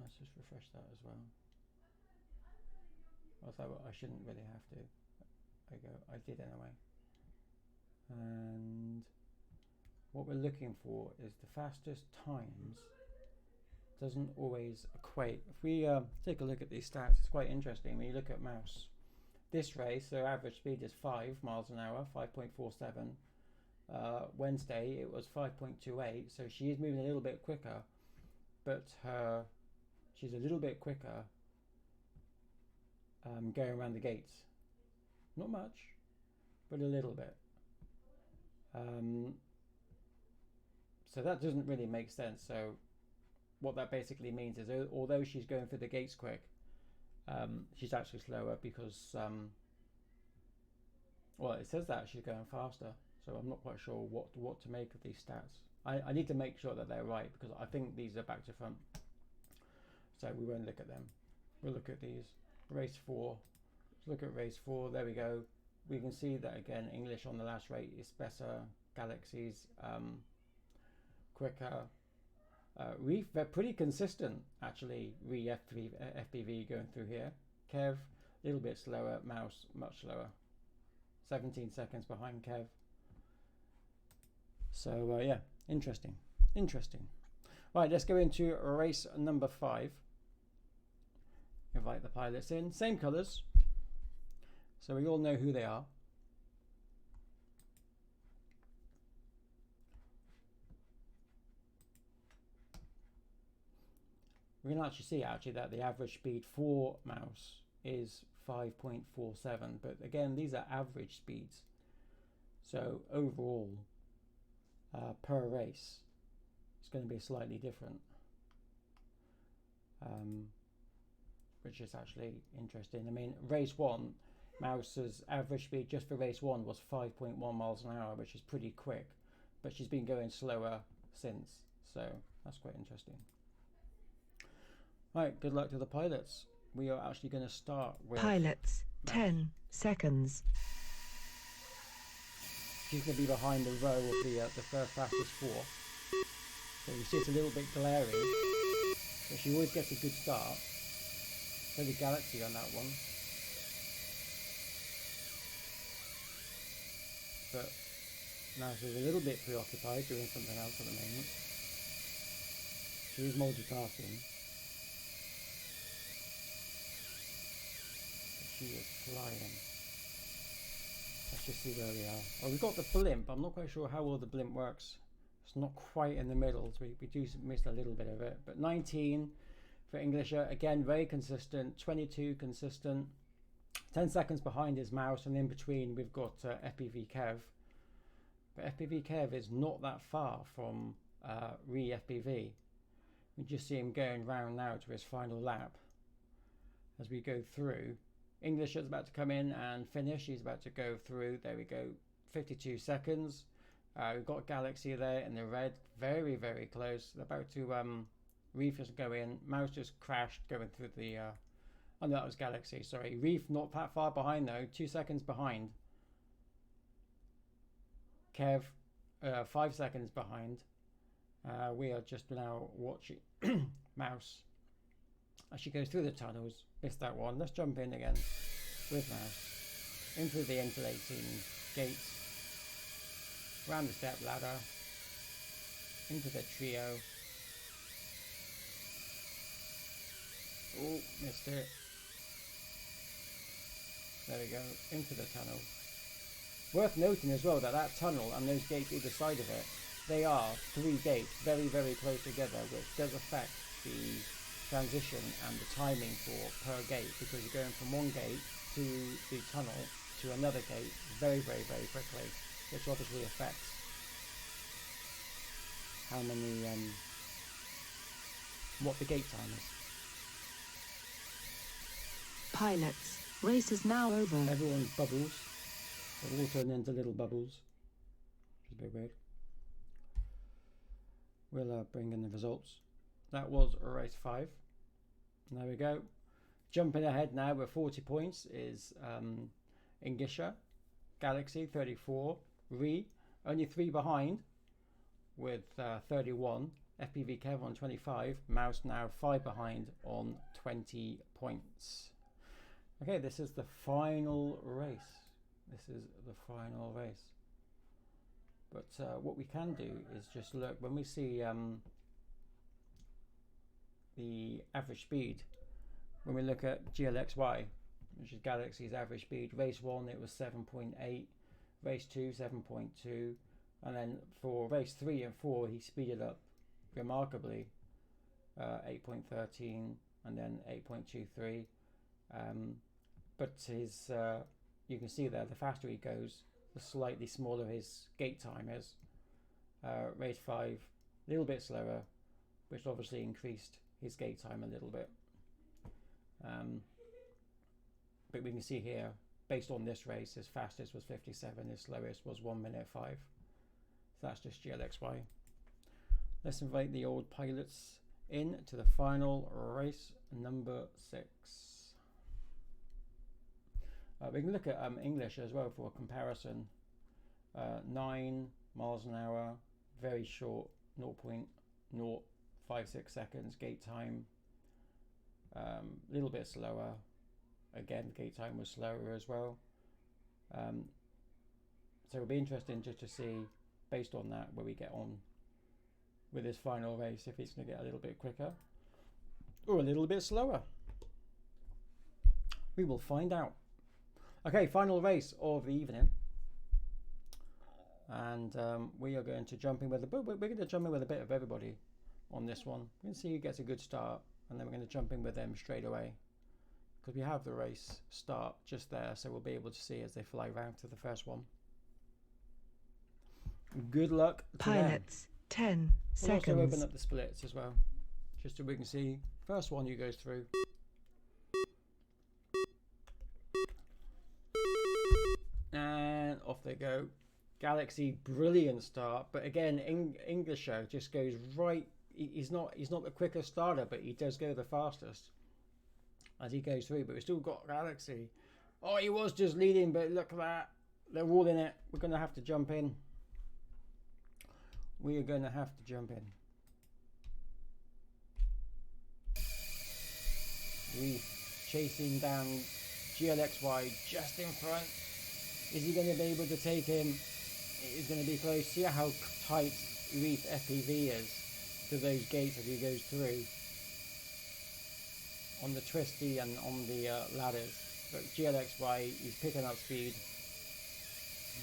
Let's just refresh that as well. Although I shouldn't really have to. I did anyway. And what we're looking for is the fastest times doesn't always equate. If we take a look at these stats, it's quite interesting when you look at Mouse. This race, their average speed is 5 miles an hour, 5.47. Wednesday it was 5.28, so she is moving a little bit quicker, but she's a little bit quicker going around the gates. Not much, but a little bit. So that doesn't really make sense. So what that basically means is although she's going through the gates quick, she's actually slower because well, it says that she's going faster, so I'm not quite sure what to make of these stats. I need to make sure that they're right because I think these are back to front, so we won't look at them. We'll look at these. Race 4. Let's look at race 4. There we go. We can see that again, English on the last rate is better. Galaxy's quicker. Reef, they're pretty consistent actually. FPV going through here. Kev, a little bit slower. Mouse, much slower. 17 seconds behind Kev. So yeah, interesting. Right, let's go into race number 5. Invite the pilots in. Same colours, so we all know who they are. We can actually see that the average speed for Mouse is 5.47, but again these are average speeds, so overall per race it's going to be slightly different, which is actually interesting. I mean, race 1, Mouse's average speed just for race 1 was 5.1 miles an hour, which is pretty quick, but she's been going slower since, so that's quite interesting. Right, good luck to the pilots. We are actually going to start with Pilots, 10 seconds. She's going to be behind the row of the first fastest 4. So you see it's a little bit glary, but she always gets a good start. So the Galaxy on that one. But now she's a little bit preoccupied doing something else at the moment. She is multitasking. She is flying. Let's just see where we are. Oh, we've got the blimp. I'm not quite sure how well the blimp works. It's not quite in the middle, so we do miss a little bit of it. But 19 for English, again, very consistent. 22 consistent. 10 seconds behind is Mouse, and in between we've got FPV Kev. but FPV Kev is not that far from FPV. We just see him going round now to his final lap as we go through. English is about to come in and finish. He's about to go through. There we go. 52 seconds. We've got Galaxy there in the red. Very, very close. They're about to Reef just go in. Mouse just crashed going through the oh no, that was Galaxy, sorry. Reef not that far behind though, 2 seconds behind. Kev 5 seconds behind. We are just now watching Mouse as she goes through the tunnels. Missed that one. Let's jump in again with Mouse. In through the insulating gates. Around the step ladder. Into the trio. Oh, missed it. There we go. Into the tunnel. Worth noting as well that that tunnel and those gates either side of it, they are 3 gates very, very close together, which does affect the transition and the timing for per gate, because you're going from one gate to the tunnel to another gate very, very, very quickly, which obviously affects how many, what the gate time is. Pilots, race is now over. Everyone's bubbles. They've all turned into little bubbles, which is a bit weird. We'll bring in the results. That was race 5. There we go. Jumping ahead now with 40 points is Ingisha, Galaxy 34, Ree only 3 behind with 31, FPV Kev on 25, Mouse now 5 behind on 20 points. Okay, this is the final race. This is the final race. But what we can do is just look, when we see the average speed, when we look at GLXY, which is Galaxy's average speed, race 1 it was 7.8, race 2 7.2, and then for race 3 and 4 he speeded up remarkably, 8.13 and then 8.23. But his you can see there, the faster he goes, the slightly smaller his gate time is. Race 5, a little bit slower, which obviously increased his gate time a little bit. But we can see here, based on this race, his fastest was 57, his slowest was 1 minute 5. So that's just GLXY. Let's invite the old pilots in to the final race, number 6. We can look at English as well for a comparison. 9 miles an hour, very short, 0.056 seconds gate time. A little bit slower. Again, gate time was slower as well. So it'll be interesting just to see, based on that, where we get on with this final race, if it's going to get a little bit quicker or a little bit slower. We will find out. Okay, final race of the evening, and we are going to jump in with we're going to jump in with a bit of everybody on this one. We can see who gets a good start, and then we're going to jump in with them straight away, because we have the race start just there, so we'll be able to see as they fly round to the first one. Good luck to Pilots, them. 10 We'll also seconds. open up the splits as well, just so we can see first one who goes through. And off they go. Galaxy, brilliant start, but again, English show just goes right. He's not the quickest starter, but he does go the fastest as he goes through. But we've still got Galaxy. Oh, he was just leading, but look at that. They're all in it. We're going to have to jump in. We are going to have to jump in. Reef chasing down GLXY just in front. Is he going to be able to take him? It is going to be close. See how tight Reef FPV is to those gates as he goes through on the twisty and on the ladders. But GLXY, he's picking up speed.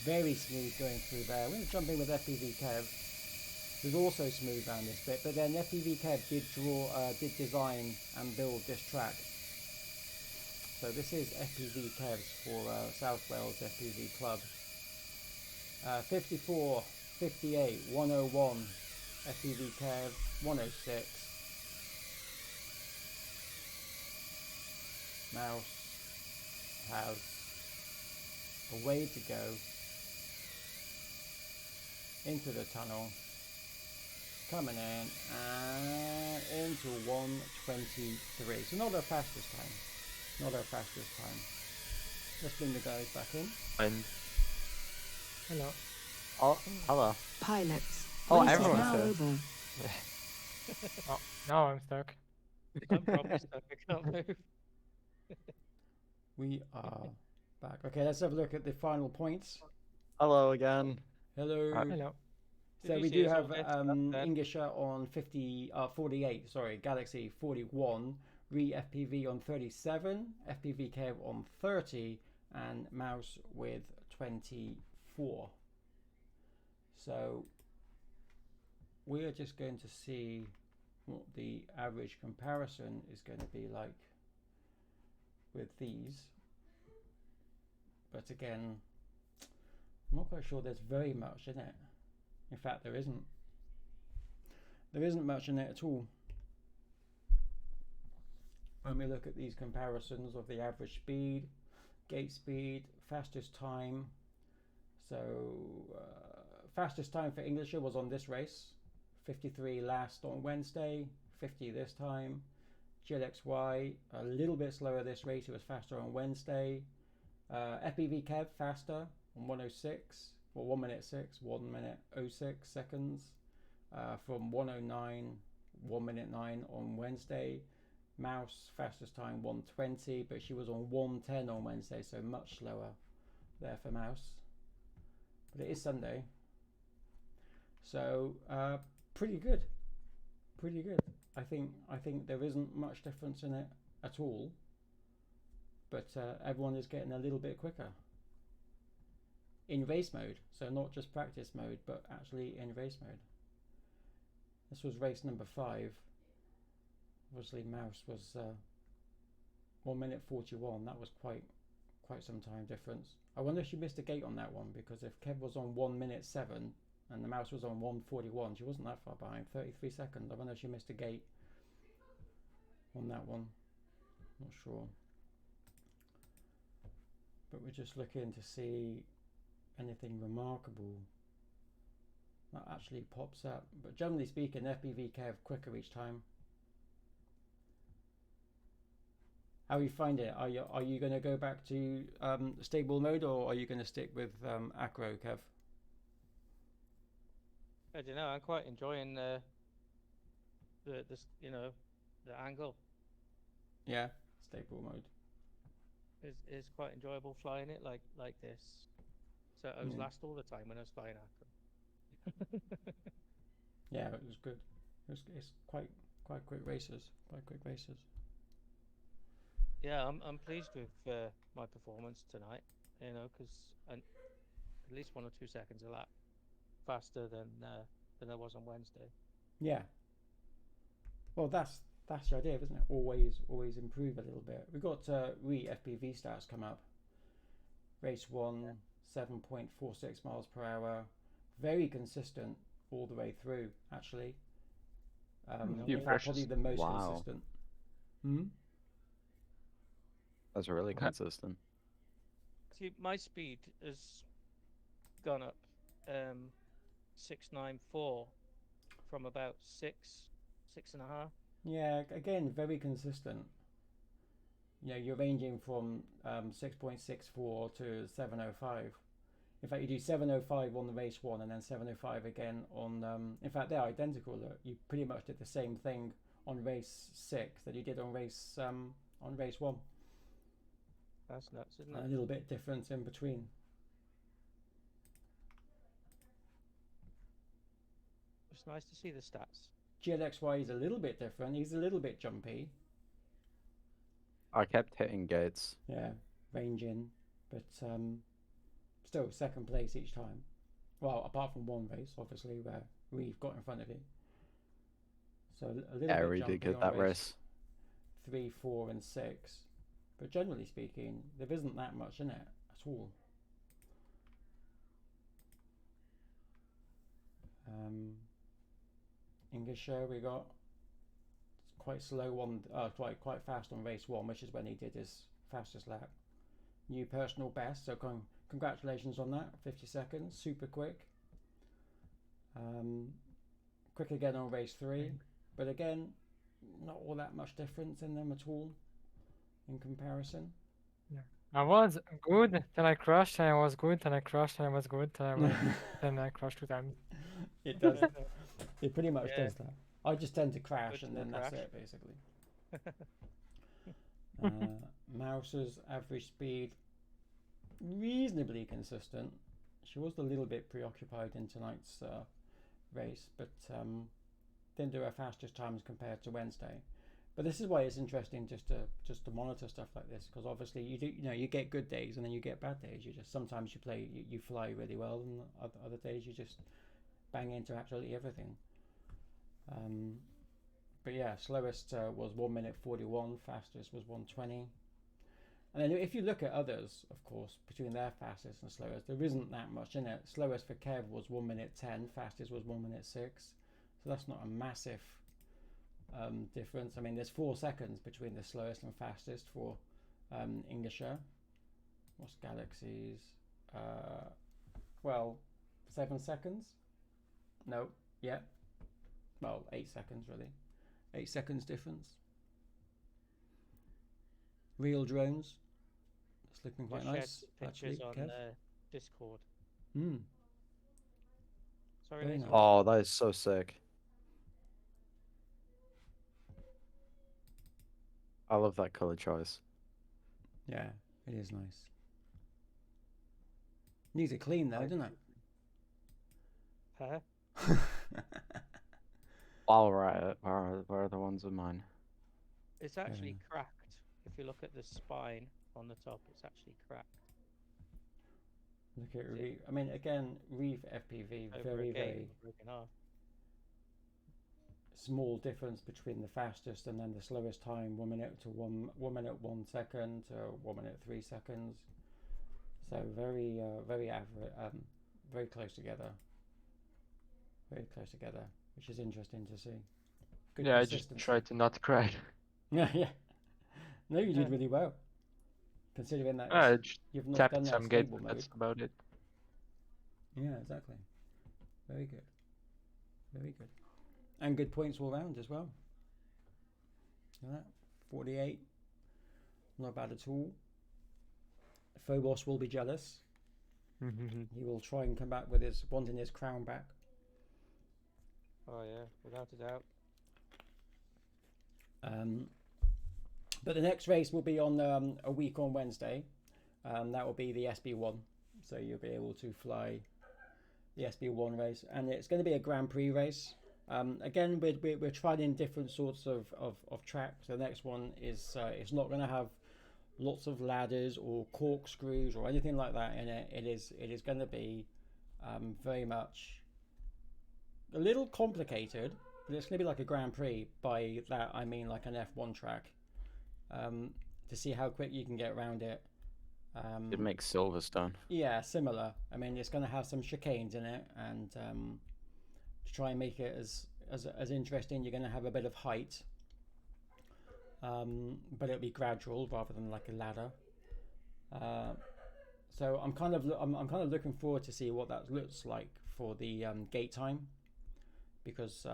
Very smooth going through there. We're jumping with FPV Kev, who's also smooth around this bit. But then FPV Kev did design and build this track. So this is FPV Kev's for South Wales FPV Club. 54, 58, 101, FPV Kev, 106. Mouse has a way to go into the tunnel, coming in and into 123. So not our fastest time. Not our fastest time. Let's bring the guys back in. And Hello. Oh, hello. Pilots. Oh, race is everyone's now here. over. Oh, now I'm stuck. I'm probably stuck. I can't move. We are back. Okay, let's have a look at the final points. Hello again. Hello. Hello. So Did we you do see us all have get stuck then? Ingisha on 48, sorry, Galaxy 41, FPV on 37, FPV Kev on 30, and Mouse with 24. So we are just going to see what the average comparison is going to be like with these. But again, I'm not quite sure there's very much in it. In fact, there isn't. There isn't much in it at all. When we look at these comparisons of the average speed, gate speed, fastest time. So fastest time for Englisher was on this race. 53 last on Wednesday, 50 this time. GLXY a little bit slower this race. It was faster on Wednesday. FPV Kev faster on 106. Well, 1 minute 6, 1 minute 06 seconds. From 109, 1 minute 9 on Wednesday. Mouse fastest time 120, but she was on 110 on Wednesday, so much slower there for Mouse. But it is Sunday, so pretty good. Pretty good. I think there isn't much difference in it at all, but everyone is getting a little bit quicker in race mode. So not just practice mode, but actually in race mode. This was race number 5. Obviously, Mouse was 1 minute 41. That was quite some time difference. I wonder if she missed a gate on that one, because if Kev was on 1 minute 7 and the Mouse was on 1:41, she wasn't that far behind, 33 seconds. I wonder if she missed a gate on that one. Not sure. But we're just looking to see anything remarkable that actually pops up. But generally speaking, FPV Kev quicker each time. How you find it? Are you going to go back to stable mode, or are you going to stick with acro, Kev? I don't know. I'm quite enjoying the angle. Yeah, stable mode. It's quite enjoyable flying it like this. So I was Yeah. last all the time when I was flying acro. Yeah, it was good. It's quite quick races. Quite quick races. Yeah, I'm pleased with my performance tonight. You know, because at least 1 or 2 seconds a lap faster than I was on Wednesday. Yeah. Well, that's the idea, isn't it? Always improve a little bit. We've got FPV stats come up. Race 1, 7.46 miles per hour. Very consistent all the way through, actually. Few In fact, probably crashes. the most Wow. consistent. Hmm? That's really consistent. See, my speed has gone up 694 from about 6.5. Yeah, again, very consistent. Yeah, you're ranging from 6.64 to 705. In fact, you do 705 on the race 1 and then 705 again on... in fact, they're identical. Look, you pretty much did the same thing on race 6 that you did on race 1. That's nuts, isn't A it? little bit difference in between. It's nice to see the stats. GLXY is a little bit different. He's a little bit jumpy. I kept hitting gates. Yeah, ranging, but still second place each time. Well, apart from one race, obviously, where we've got in front of you. So a little Yeah, bit we jumpy did good on that race. 3, 4, and 6. But generally speaking, there isn't that much in it at all. Englisher we got quite slow on, quite fast on race 1, which is when he did his fastest lap. New personal best, so congratulations on that. 50 seconds, super quick. Quick again on race 3, but again, not all that much difference in them at all in comparison. I was good, then I crashed, and I was good, then I crashed, and I was good, then I crashed 2 times. It does. It pretty much Yeah. does that. I just tend to crash, Good and to then that's crash. it, basically. Mouse's average speed reasonably consistent. She was a little bit preoccupied in tonight's race, but didn't do her fastest times compared to Wednesday. But this is why it's interesting just to monitor stuff like this, because obviously you get good days and then you get bad days. You just sometimes you fly really well, and other days you just bang into absolutely everything. But yeah, slowest was 1 minute 41, fastest was 1:20. And then if you look at others, of course, between their fastest and slowest, there isn't that much in it. Slowest for Kev was 1 minute 10, fastest was 1 minute 6. So that's not a massive difference. I mean, there's 4 seconds between the slowest and fastest for Englisher. What's Galaxy's? Well, 7 seconds? No, yeah. Well, 8 seconds really. 8 seconds difference. Real drones. It's looking quite Just shared nice. pictures actually, on Kev. Discord. Hmm. Sorry, Very Laser. nice. Oh, that is so sick. I love that color choice. Yeah, it is nice. Needs it clean though, doesn't Huh? it? All right, where are the ones of mine? It's actually cracked. If you look at the spine on the top, it's actually cracked. Look at Is it I mean, again, Reef FPV, Over very, a game, very broken off. small difference between the fastest and then the slowest time. 1 minute to 1 minute 1 second to 1 minute 3 seconds. So very, very average, very close together. Very close together, which is interesting to see. Good Yeah, I just consistency. try to not cry. Yeah, yeah. No, you did really well, considering that I just you've not tapped done that some gates, stable but mode. that's about it. Yeah, exactly. Very good. Very good. And good points all round as well. Look at that. 48. Not bad at all. Phobos will be jealous. He will try and come back with wanting his crown back. Oh yeah, without a doubt. But the next race will be on a week on Wednesday. That will be the SB1. So you'll be able to fly the SB1 race. And it's going to be a Grand Prix race. Again, we're trying in different sorts of tracks. The next one is it's not going to have lots of ladders or corkscrews or anything like that in it. It is going to be very much a little complicated, but it's going to be like a Grand Prix. By that I mean like an F1 track, to see how quick you can get around it. It makes Silverstone. Yeah, similar. I mean, it's going to have some chicanes in it, and to try and make it as interesting, you're going to have a bit of height, but it'll be gradual rather than like a ladder. So I'm kind of looking forward to see what that looks like for the gate time, because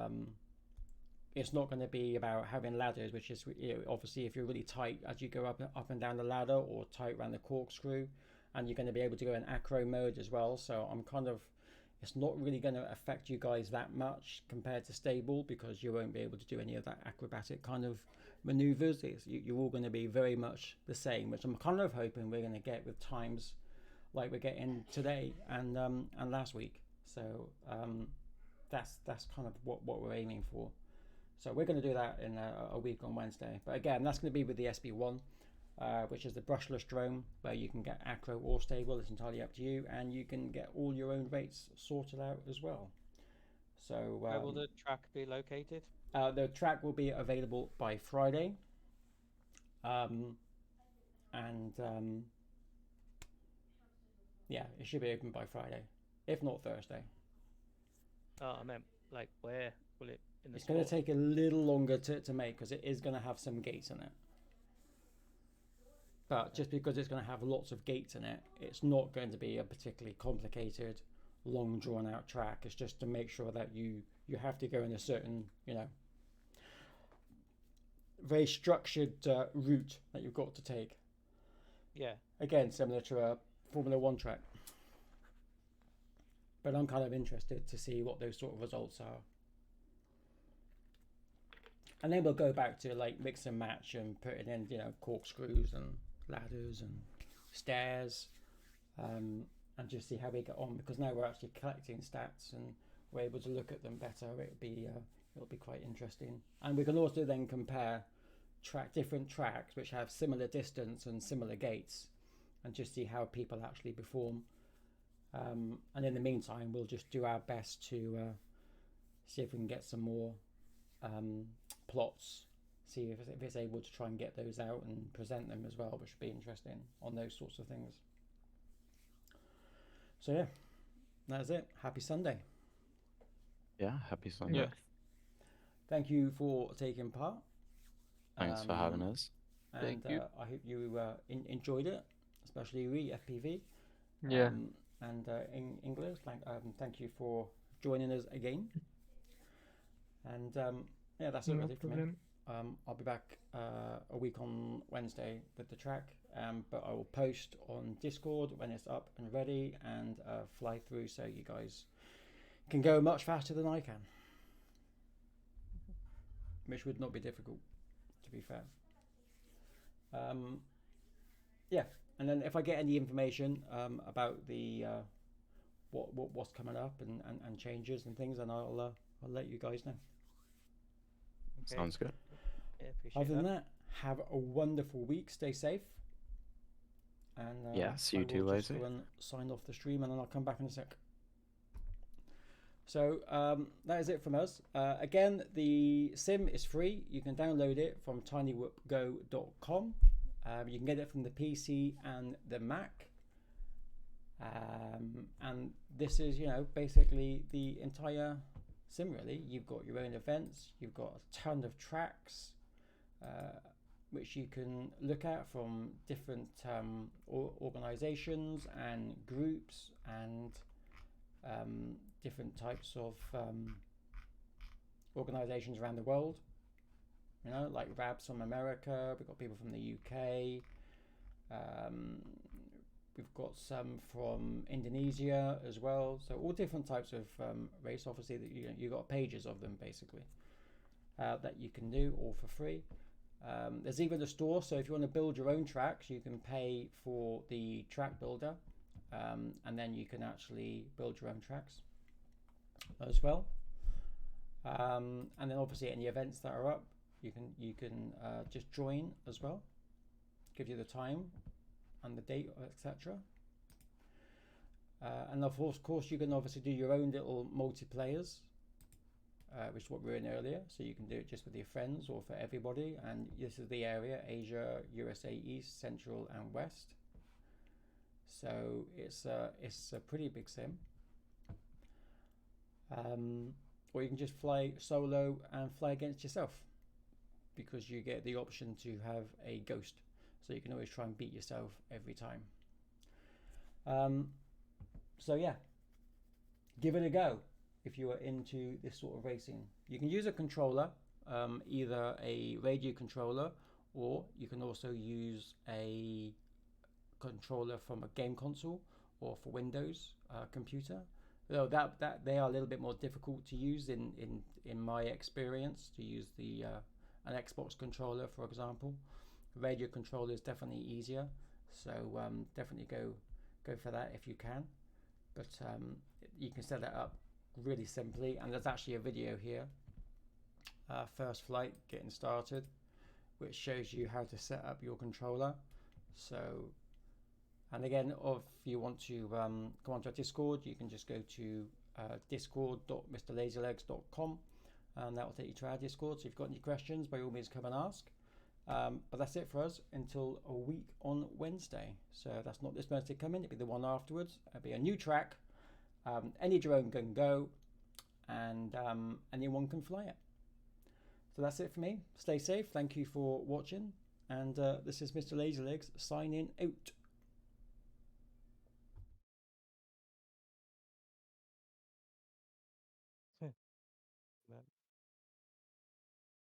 it's not going to be about having ladders, which is, you know, obviously if you're really tight as you go up and down the ladder, or tight around the corkscrew, and you're going to be able to go in acro mode as well. So it's not really going to affect you guys that much compared to stable, because you won't be able to do any of that acrobatic kind of maneuvers. You're all going to be very much the same, which I'm kind of hoping we're going to get with times like we're getting today and last week. So that's kind of what we're aiming for. So we're going to do that in a week on Wednesday. But again, that's going to be with the SB1, which is the brushless drone, where you can get acro or stable. It's entirely up to you, and you can get all your own rates sorted out as well. So Where will the track be located? the track will be available by Friday, yeah, it should be open by Friday, if not Thursday. Oh, I meant like where will it in the It's going to sport? take a little longer to make because it is going to have some gates in it. But just because it's going to have lots of gates in it, it's not going to be a particularly complicated, long drawn out track. It's just to make sure that you have to go in a certain, very structured route that you've got to take. Yeah. Again, similar to a Formula One track. But I'm kind of interested to see what those sort of results are. And then we'll go back to like mix and match and putting in, corkscrews and ladders and stairs, and just see how we get on. Because now we're actually collecting stats and we're able to look at them better. It'll be quite interesting. And we can also then compare different tracks which have similar distance and similar gates, and just see how people actually perform. And in the meantime, we'll just do our best to see if we can get some more plots, see if it's able to try and get those out and present them as well, which would be interesting on those sorts of things. So yeah, that's it. Happy Sunday. Yeah, happy Sunday. Yeah. Thank you for taking part. Thanks for having us. And Thank you. I hope you enjoyed it, especially we FPV. Yeah. And in English, thank you for joining us again. And yeah, that's it No really for me. problem. I'll be back a week on Wednesday with the track, but I will post on Discord when it's up and ready, and fly through so you guys can go much faster than I can, which would not be difficult, to be fair. Yeah, and then if I get any information about the what's coming up and changes and things, then I'll let you guys know. Okay. Sounds good. Yeah, appreciate Other than that. that, have a wonderful week. Stay safe. And Yeah, see you I too will just later. go and sign off the stream, and then I'll come back in a sec. So that is it from us. Again, the sim is free. You can download it from tinywhoopgo.com. You can get it from the PC and the Mac. And this is, basically the entire sim really. You've got your own events, you've got a ton of tracks, which you can look at from different organizations and groups and different types of organizations around the world. Like Rabs from America, we've got people from the UK, we've got some from Indonesia as well. So all different types of race. Obviously, that you got pages of them basically that you can do all for free. There's even a store, so if you want to build your own tracks, you can pay for the track builder, and then you can actually build your own tracks as well. And then obviously any events that are up, you can just join as well. Gives you the time and the date, etc. And of course, you can obviously do your own little multiplayers, which is what we were in earlier. So you can do it just with your friends or for everybody. And this is the area: Asia, USA East, Central, and West. So it's a pretty big sim. Or you can just fly solo and fly against yourself, because you get the option to have a ghost, so you can always try and beat yourself every time. So yeah, give it a go if you are into this sort of racing. You can use a controller, either a radio controller, or you can also use a controller from a game console or for Windows computer. Though that they are a little bit more difficult to use in my experience, to use the an Xbox controller, for example. Radio controller is definitely easier, so definitely go for that if you can. But you can set it up really simply, and there's actually a video here, first flight getting started, which shows you how to set up your controller. So, and again, if you want to go onto our Discord, you can just go to discord.mrlazylegs.com, and that will take you to our Discord. So if you've got any questions, by all means come and ask. But that's it for us until a week on Wednesday. So that's not this Wednesday coming, it'll be the one afterwards. It'll be a new track. Any drone can go. and anyone can fly it. So that's it for me. Stay safe. Thank you for watching. And this is Mr. Lazylegs signing out.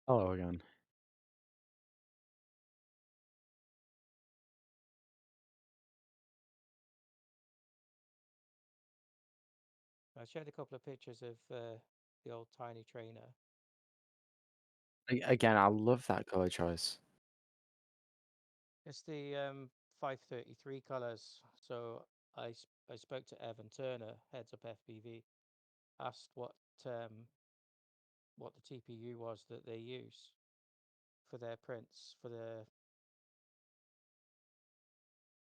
Hello again. I shared a couple of pictures of the old tiny trainer. Again, I love that color choice. It's the 533 colors. So I spoke to Evan Turner, heads up FPV, asked what the TPU was that they use for their prints for the